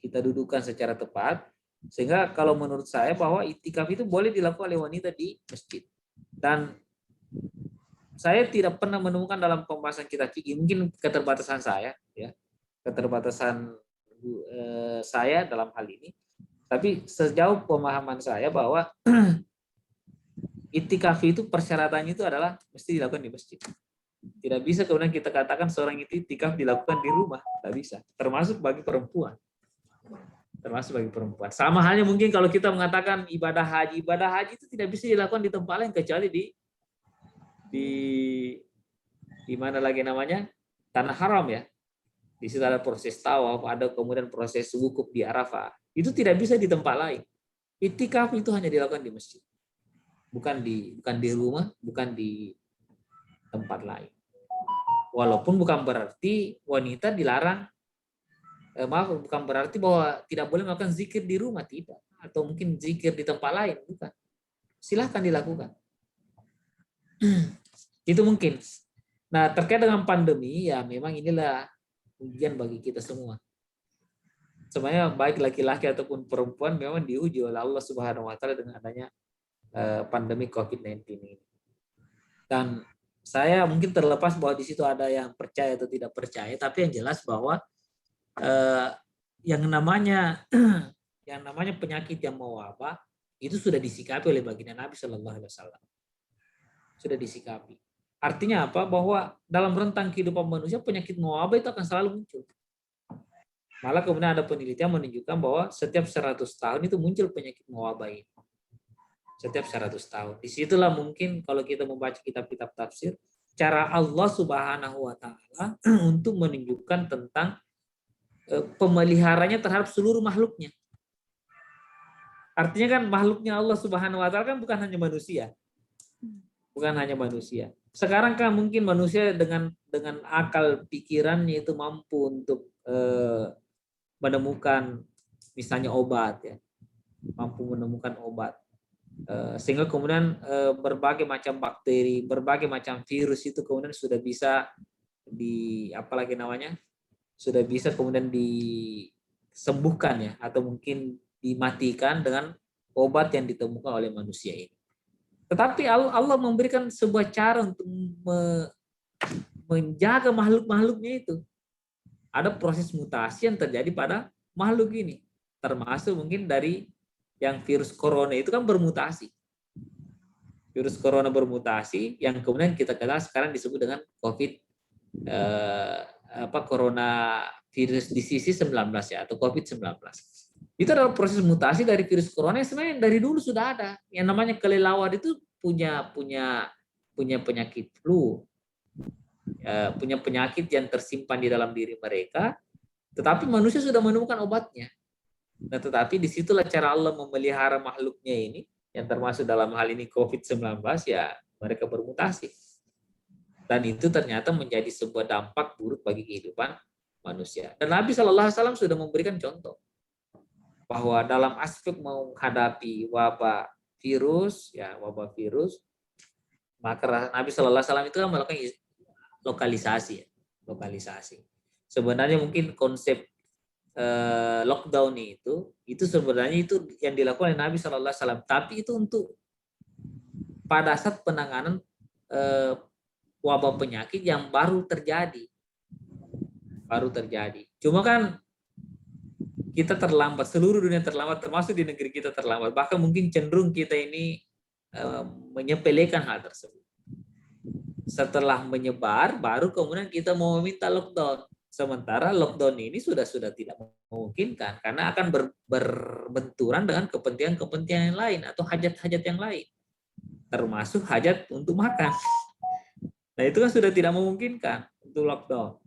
kita dudukan secara tepat, sehingga kalau menurut saya bahwa itikaf itu boleh dilakukan oleh wanita di masjid. Dan saya tidak pernah menemukan dalam pembahasan kita fikih, mungkin keterbatasan saya, ya, keterbatasan saya dalam hal ini. Tapi sejauh pemahaman saya bahwa itikaf itu persyaratannya itu adalah mesti dilakukan di masjid. Tidak bisa kemudian kita katakan seorang itu itikaf dilakukan di rumah, tidak bisa. Termasuk bagi perempuan. Termasuk bagi perempuan. Sama halnya mungkin kalau kita mengatakan ibadah haji itu tidak bisa dilakukan di tempat lain kecuali di mana lagi namanya? Tanah haram ya. Di situ ada proses tawaf, ada kemudian proses wukuf di Arafah. Itu tidak bisa di tempat lain. Itikaf itu hanya dilakukan di masjid. Bukan di rumah, bukan di tempat lain. Walaupun bukan berarti wanita dilarang, bukan berarti bahwa tidak boleh melakukan zikir di rumah, tidak. Atau mungkin zikir di tempat lain, bukan. Silahkan dilakukan. Itu mungkin. Nah, terkait dengan pandemi, ya memang inilah ujian bagi kita semua. Sebenarnya baik laki-laki ataupun perempuan memang diuji oleh Allah Subhanahu wa taala dengan adanya pandemi COVID-19 ini. Dan saya mungkin terlepas bahwa di situ ada yang percaya atau tidak percaya, tapi yang jelas bahwa yang namanya penyakit yang mewabah itu sudah disikapi oleh baginda Nabi Shallallahu Alaihi Wasallam. Sudah disikapi. Artinya apa? Bahwa dalam rentang kehidupan manusia penyakit mewabah itu akan selalu muncul. Malah kemudian ada penelitian menunjukkan bahwa setiap 100 tahun itu muncul penyakit mewabah ini. Setiap 100 tahun. Disitulah mungkin kalau kita membaca kitab-kitab tafsir, cara Allah Subhanahu wa taala untuk menunjukkan tentang pemeliharanya terhadap seluruh makhluknya. Artinya kan makhluknya Allah Subhanahu wa taala kan bukan hanya manusia. Bukan hanya manusia. Sekarang kan mungkin manusia dengan akal pikirannya itu mampu untuk menemukan misalnya obat ya. Mampu menemukan obat. Sehingga kemudian berbagai macam bakteri, berbagai macam virus itu kemudian sudah bisa sudah bisa kemudian disembuhkan ya, atau mungkin dimatikan dengan obat yang ditemukan oleh manusia ini. Tetapi Allah memberikan sebuah cara untuk menjaga makhluk-makhluknya itu. Ada proses mutasi yang terjadi pada makhluk ini, termasuk mungkin dari yang virus corona itu kan bermutasi. Virus corona bermutasi yang kemudian kita kenal sekarang disebut dengan coronavirus disease 19 ya, atau COVID-19. Itu adalah proses mutasi dari virus corona yang sebenarnya dari dulu sudah ada. Yang namanya kelelawar itu punya penyakit flu. Punya penyakit yang tersimpan di dalam diri mereka, tetapi manusia sudah menemukan obatnya. Nah, tetapi disitulah cara Allah memelihara makhluknya ini, yang termasuk dalam hal ini COVID-19, ya mereka bermutasi. Dan itu ternyata menjadi sebuah dampak buruk bagi kehidupan manusia. Dan Nabi Shallallahu Alaihi Wasallam sudah memberikan contoh bahwa dalam aspek menghadapi wabah virus, maka Nabi Shallallahu Alaihi Wasallam itu kan melakukan lokalisasi. Sebenarnya mungkin konsep lockdown itu sebenarnya itu yang dilakukan oleh Nabi Shallallahu Alaihi Wasallam, tapi itu untuk pada saat penanganan wabah penyakit yang baru terjadi. Cuma kan kita terlambat, seluruh dunia terlambat, termasuk di negeri kita terlambat. Bahkan mungkin cenderung kita ini menyepelekan hal tersebut. Setelah menyebar, baru kemudian kita mau meminta lockdown. Sementara lockdown ini sudah tidak memungkinkan karena akan berbenturan dengan kepentingan yang lain atau hajat-hajat yang lain, termasuk hajat untuk makan. Nah, itu kan sudah tidak memungkinkan untuk lockdown.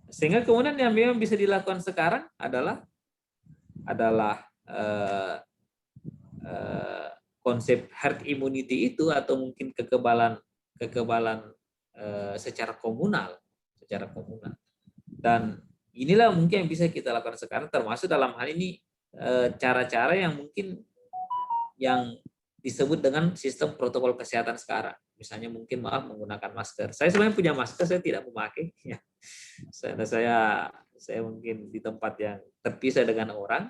Sehingga kemudian yang memang bisa dilakukan sekarang adalah konsep herd immunity itu, atau mungkin kekebalan secara komunal, dan inilah mungkin yang bisa kita lakukan sekarang, termasuk dalam hal ini cara-cara yang mungkin yang disebut dengan sistem protokol kesehatan sekarang. Misalnya mungkin menggunakan masker. Saya sebenarnya punya masker, saya tidak memakai. Ya. Saya mungkin di tempat yang terpisah dengan orang,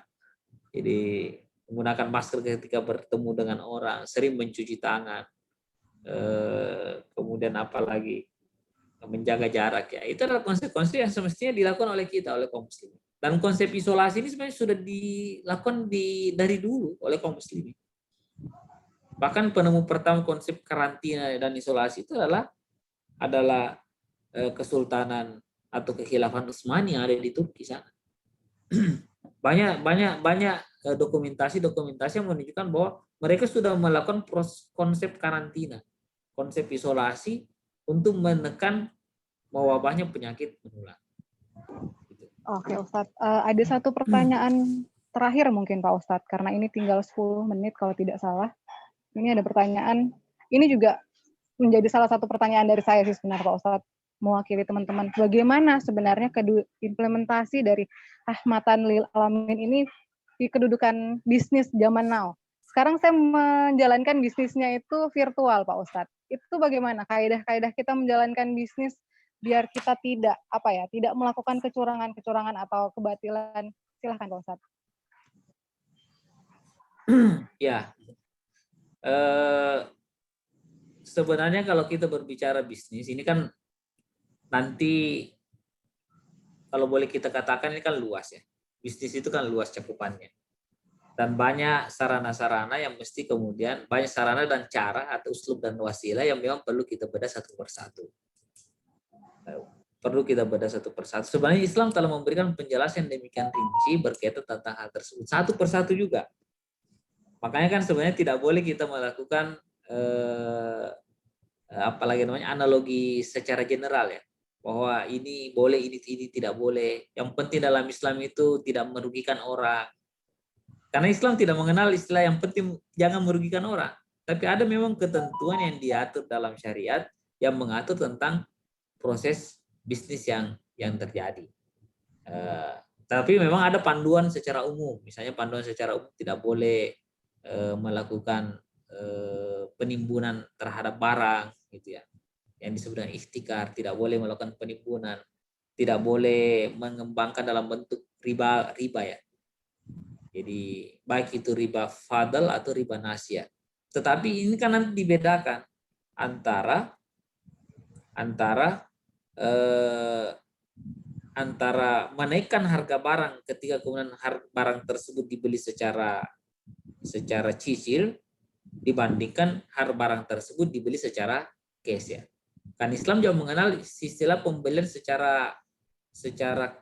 jadi menggunakan masker ketika bertemu dengan orang, sering mencuci tangan, kemudian apalagi menjaga jarak ya. Itu adalah konsep-konsep yang semestinya dilakukan oleh kita, oleh kaum muslimin. Dan konsep isolasi ini sebenarnya sudah dilakukan dari dulu oleh kaum muslimin. Bahkan penemu pertama konsep karantina dan isolasi itu adalah Kesultanan atau Kekhilafan Utsmani yang ada di Turki sana. banyak dokumentasi yang menunjukkan bahwa mereka sudah melakukan konsep karantina, konsep isolasi untuk menekan mewabahnya penyakit menular. Oke Ustadz, ada satu pertanyaan terakhir mungkin Pak Ustadz, karena ini tinggal 10 menit kalau tidak salah. Ini ada pertanyaan, ini juga menjadi salah satu pertanyaan dari saya sih sebenarnya Pak Ustadz, mewakili teman-teman. Bagaimana sebenarnya implementasi dari rahmatan lil alamin ini di kedudukan bisnis zaman now? Sekarang saya menjalankan bisnisnya itu virtual Pak Ustadz. Itu bagaimana kaidah-kaidah kita menjalankan bisnis biar kita tidak melakukan kecurangan atau kebatilan? Silahkan Pak Ustadz. Ya. Sebenarnya kalau kita berbicara bisnis ini kan nanti kalau boleh kita katakan ini kan luas ya. Bisnis itu kan luas cakupannya. Dan banyak sarana-sarana yang mesti kemudian banyak sarana dan cara atau uslub dan wasilah yang memang perlu kita bedah satu persatu. Sebenarnya Islam telah memberikan penjelasan demikian rinci berkaitan tentang hal tersebut satu persatu juga. Makanya kan sebenarnya tidak boleh kita melakukan apalagi namanya analogi secara general ya, bahwa ini boleh, ini tidak boleh. Yang penting dalam Islam itu tidak merugikan orang. Karena Islam tidak mengenal istilah yang penting jangan merugikan orang. Tapi ada memang ketentuan yang diatur dalam syariat yang mengatur tentang proses bisnis yang terjadi. Tapi memang ada panduan secara umum. Misalnya panduan secara umum tidak boleh melakukan penimbunan terhadap barang gitu ya, yang disebut dengan ihtikar, tidak boleh melakukan penimbunan, tidak boleh mengembangkan dalam bentuk riba ya. Jadi baik itu riba fadl atau riba nasya. Tetapi ini kan nanti dibedakan antara menaikkan harga barang ketika kemudian barang tersebut dibeli secara cicil dibandingkan harga barang tersebut dibeli secara cash ya. Kan Islam juga mengenal istilah pembelian secara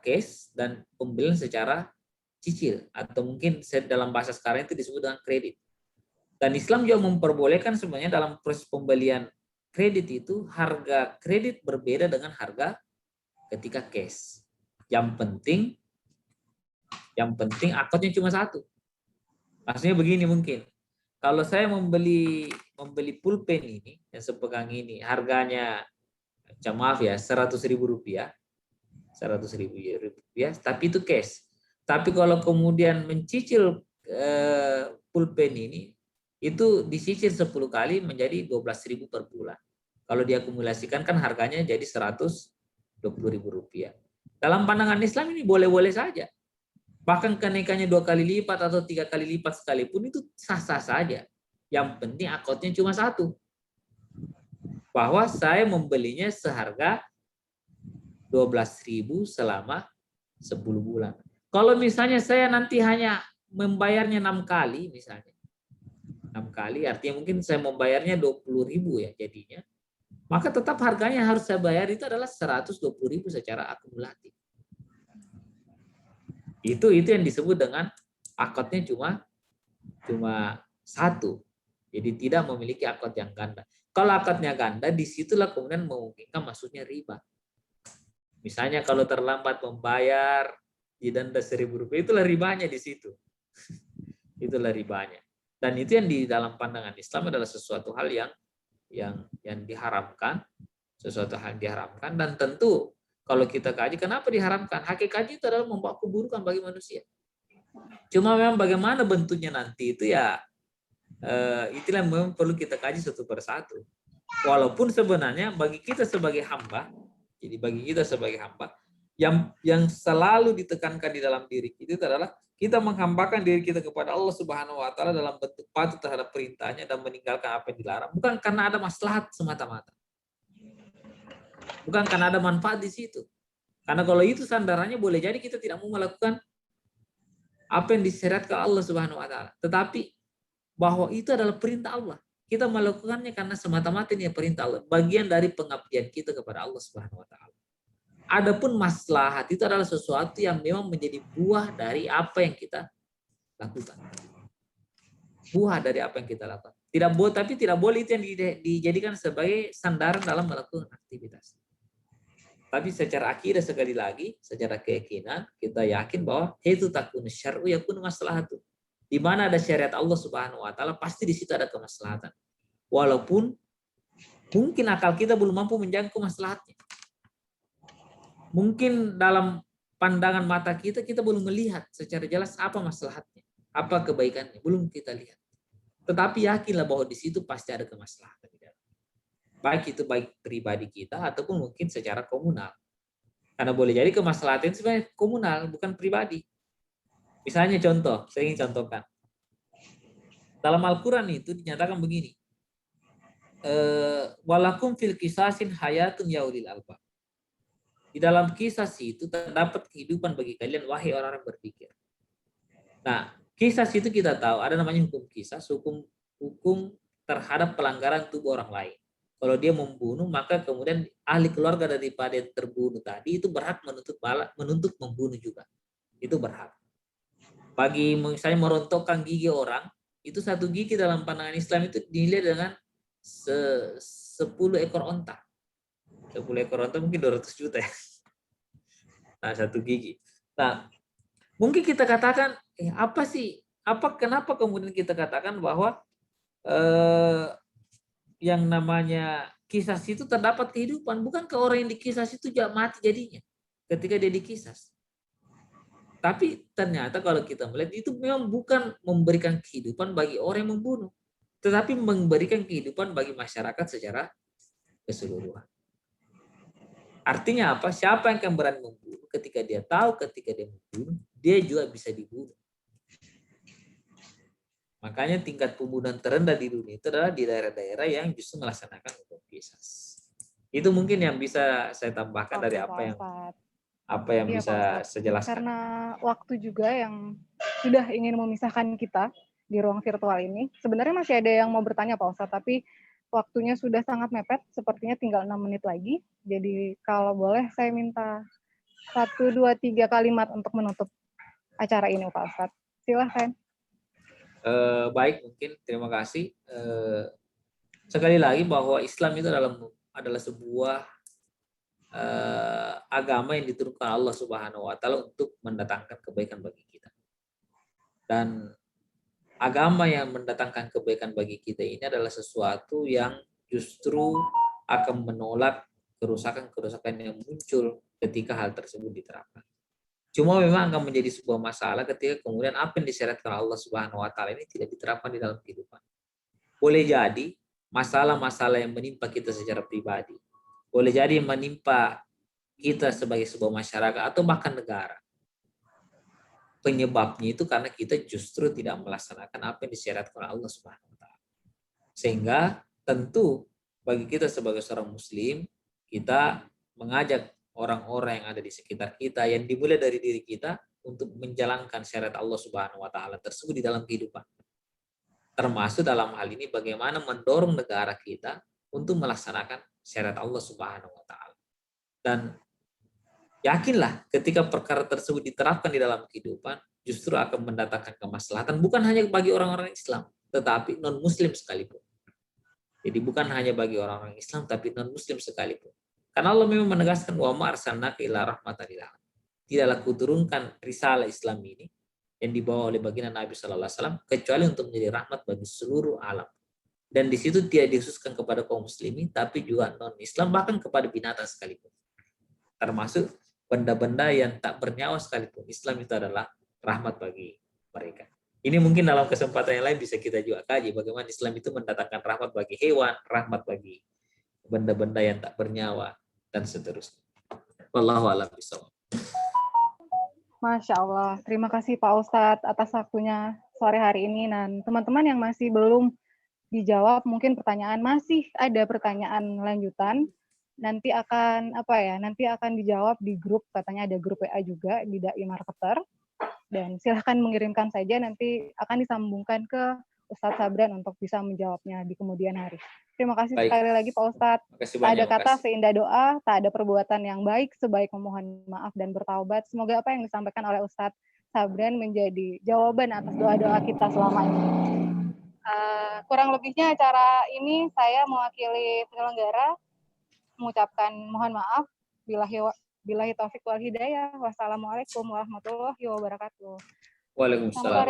cash dan pembelian secara cicil atau mungkin dalam bahasa sekarang itu disebut dengan kredit. Dan Islam juga memperbolehkan sebenarnya dalam proses pembelian kredit itu harga kredit berbeda dengan harga ketika cash. Yang penting akadnya cuma satu. Maksudnya begini mungkin. Kalau saya membeli pulpen ini yang sepegang ini harganya maaf ya 100.000 rupiah, tapi itu cash. Tapi kalau kemudian mencicil pulpen ini itu dicicil 10 kali menjadi 12.000 per bulan. Kalau diakumulasikan kan harganya jadi 120.000 rupiah. Dalam pandangan Islam ini boleh-boleh saja. Bahkan kenaikannya 2 kali lipat atau 3 kali lipat sekalipun itu sah-sah saja. Yang penting akadnya cuma satu. Bahwa saya membelinya seharga 12.000 selama 10 bulan. Kalau misalnya saya nanti hanya membayarnya 6 kali misalnya. 6 kali artinya mungkin saya membayarnya 20.000 ya jadinya. Maka tetap harganya harus saya bayar itu adalah 120.000 secara akumulatif. Itu yang disebut dengan akadnya cuma satu. Jadi tidak memiliki akad yang ganda. Kalau akadnya ganda, disitulah kemudian memungkinkan masuknya riba. Misalnya kalau terlambat membayar didenda 1.000 rupiah, itulah ribanya di situ. Itulah ribanya. Dan itu yang di dalam pandangan Islam adalah sesuatu hal yang diharamkan sesuatu hal yang diharamkan. Dan tentu kalau kita kaji kenapa diharamkan, hakikatnya itu adalah membawa keburukan bagi manusia. Cuma memang bagaimana bentuknya nanti itu ya itulah yang memang perlu kita kaji satu persatu. Walaupun sebenarnya bagi kita sebagai hamba, jadi bagi kita sebagai hamba, yang selalu ditekankan di dalam diri kita itu adalah kita menghambakan diri kita kepada Allah Subhanahu wa taala dalam bentuk patuh terhadap perintahnya dan meninggalkan apa yang dilarang, bukan karena ada maslahat semata-mata. Bukan karena ada manfaat di situ. Karena kalau itu sandarannya boleh jadi kita tidak mau melakukan apa yang disyariatkan Allah Subhanahu wa taala. Tetapi bahwa itu adalah perintah Allah. Kita melakukannya karena semata-mata ini perintah Allah, bagian dari pengabdian kita kepada Allah Subhanahu wa taala. Adapun maslahat itu adalah sesuatu yang memang menjadi buah dari apa yang kita lakukan. Buah dari apa yang kita lakukan. Tapi tidak boleh itu yang dijadikan sebagai sandaran dalam melakukan aktivitas. Tapi secara akidah sekali lagi, secara keyakinan kita yakin bahwa itu takun syar'u yakun maslahatu. Di mana ada syariat Allah Subhanahu wa taala pasti di situ ada kemaslahatan. Walaupun mungkin akal kita belum mampu menjangkau maslahatnya. Mungkin dalam pandangan mata kita belum melihat secara jelas apa maslahatnya, apa kebaikannya, belum kita lihat. Tetapi yakinlah bahwa di situ pasti ada kemaslahatan. Baik itu baik pribadi kita ataupun mungkin secara komunal. Karena boleh jadi kemaslahatan itu sebenarnya komunal, bukan pribadi. Misalnya contoh, saya ingin contohkan. Dalam Al-Quran itu dinyatakan begini. Walakum fil kisasin hayatun ya ulil albab. Di dalam kisah itu terdapat kehidupan bagi kalian, wahai orang-orang berpikir. Nah, kisah itu kita tahu ada namanya hukum kisah, hukum terhadap pelanggaran tubuh orang lain. Kalau dia membunuh, maka kemudian ahli keluarga daripada yang terbunuh tadi itu berhak menuntut membunuh juga. Itu berhak. Bagi misalnya merontokkan gigi orang, itu satu gigi dalam pandangan Islam itu dinilai dengan 10 ekor onta. 10 ekor onta mungkin 200 juta ya. Nah, satu gigi. Nah, mungkin kita katakan, kenapa kemudian kita katakan bahwa yang namanya kisah itu terdapat kehidupan? Bukankah orang yang dikisah itu mati jadinya ketika dia dikisah? Tapi ternyata kalau kita melihat itu memang bukan memberikan kehidupan bagi orang yang membunuh, tetapi memberikan kehidupan bagi masyarakat secara keseluruhan. Artinya apa? Siapa yang akan berani membunuh ketika dia tahu ketika dia membunuh, dia juga bisa dibunuh. Makanya tingkat pembunuhan terendah di dunia itu adalah di daerah-daerah yang justru melaksanakan hukum qisas. Itu mungkin yang bisa saya tambahkan dari apa yang bisa saya jelaskan. Karena waktu juga yang sudah ingin memisahkan kita di ruang virtual ini, sebenarnya masih ada yang mau bertanya Pak Ustadz, tapi waktunya sudah sangat mepet, sepertinya tinggal 6 menit lagi. Jadi kalau boleh saya minta 1, 2, 3 kalimat untuk menutup acara ini Pak Ustadz. Silahkan. Baik, mungkin terima kasih. Sekali lagi bahwa Islam itu adalah sebuah agama yang diturunkan Allah Subhanahu wa taala untuk mendatangkan kebaikan bagi kita. Dan agama yang mendatangkan kebaikan bagi kita ini adalah sesuatu yang justru akan menolak kerusakan-kerusakan yang muncul ketika hal tersebut diterapkan. Cuma memang akan menjadi sebuah masalah ketika kemudian apa yang disyariatkan Allah Subhanahu wa taala ini tidak diterapkan di dalam kehidupan. Boleh jadi masalah-masalah yang menimpa kita secara pribadi, boleh jadi menimpa kita sebagai sebuah masyarakat atau bahkan negara. Penyebabnya itu karena kita justru tidak melaksanakan apa yang disyariatkan Allah Subhanahu wa taala. Sehingga tentu bagi kita sebagai seorang muslim, kita mengajak orang-orang yang ada di sekitar kita yang dimulai dari diri kita untuk menjalankan syariat Allah Subhanahu wa taala tersebut di dalam kehidupan. Termasuk dalam hal ini bagaimana mendorong negara kita untuk melaksanakan syariat Allah Subhanahu wa taala. Dan yakinlah ketika perkara tersebut diterapkan di dalam kehidupan justru akan mendatangkan kemaslahatan bukan hanya bagi orang-orang Islam, tetapi non-muslim sekalipun. Jadi bukan hanya bagi orang-orang Islam tapi non-muslim sekalipun. Karena Allah memang menegaskan wa ma arsalnaka illa rahmatan lil alamin. Tidaklah kuturunkan risalah Islam ini yang dibawa oleh baginda Nabi sallallahu alaihi wasallam kecuali untuk menjadi rahmat bagi seluruh alam. Dan di situ tidak dikhususkan kepada kaum muslimin, tapi juga non-Islam, bahkan kepada binatang sekalipun. Termasuk benda-benda yang tak bernyawa sekalipun. Islam itu adalah rahmat bagi mereka. Ini mungkin dalam kesempatan yang lain bisa kita juga kaji bagaimana Islam itu mendatangkan rahmat bagi hewan, rahmat bagi benda-benda yang tak bernyawa, dan seterusnya. Wallahu a'lam bishawab. Masya Allah. Terima kasih Pak Ustadz atas waktunya sore hari ini. Dan teman-teman yang masih belum dijawab, mungkin masih ada pertanyaan lanjutan. Nanti akan dijawab di grup, katanya ada grup WA juga di Dai Marketer. Dan silahkan mengirimkan saja, nanti akan disambungkan ke Ustadz Sabran untuk bisa menjawabnya di kemudian hari. Terima kasih sekali lagi Pak Ustadz. Tak ada kata seindah doa, tak ada perbuatan yang baik sebaik memohon maaf dan bertaubat. Semoga apa yang disampaikan oleh Ustadz Sabran menjadi jawaban atas doa-doa kita selama ini. Kurang lebihnya acara ini saya mewakili penyelenggara mengucapkan mohon maaf. Billahi taufik wal hidayah. Wassalamualaikum warahmatullahi wabarakatuh. Waalaikumsalam.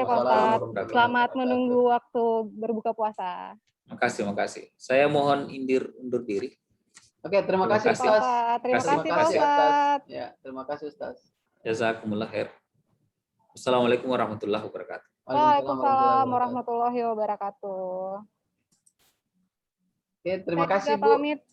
Selamat menunggu waktu berbuka puasa. Makasih. Saya mohon undur diri. Oke, terima kasih Ustaz. Terima kasih Pak Ustaz. Ya, terima kasih Ustaz. Jazakumullah khair. Assalamualaikum warahmatullahi wabarakatuh. Waalaikumsalam warahmatullahi wabarakatuh. Oke, terima kasih Bu. Pamit.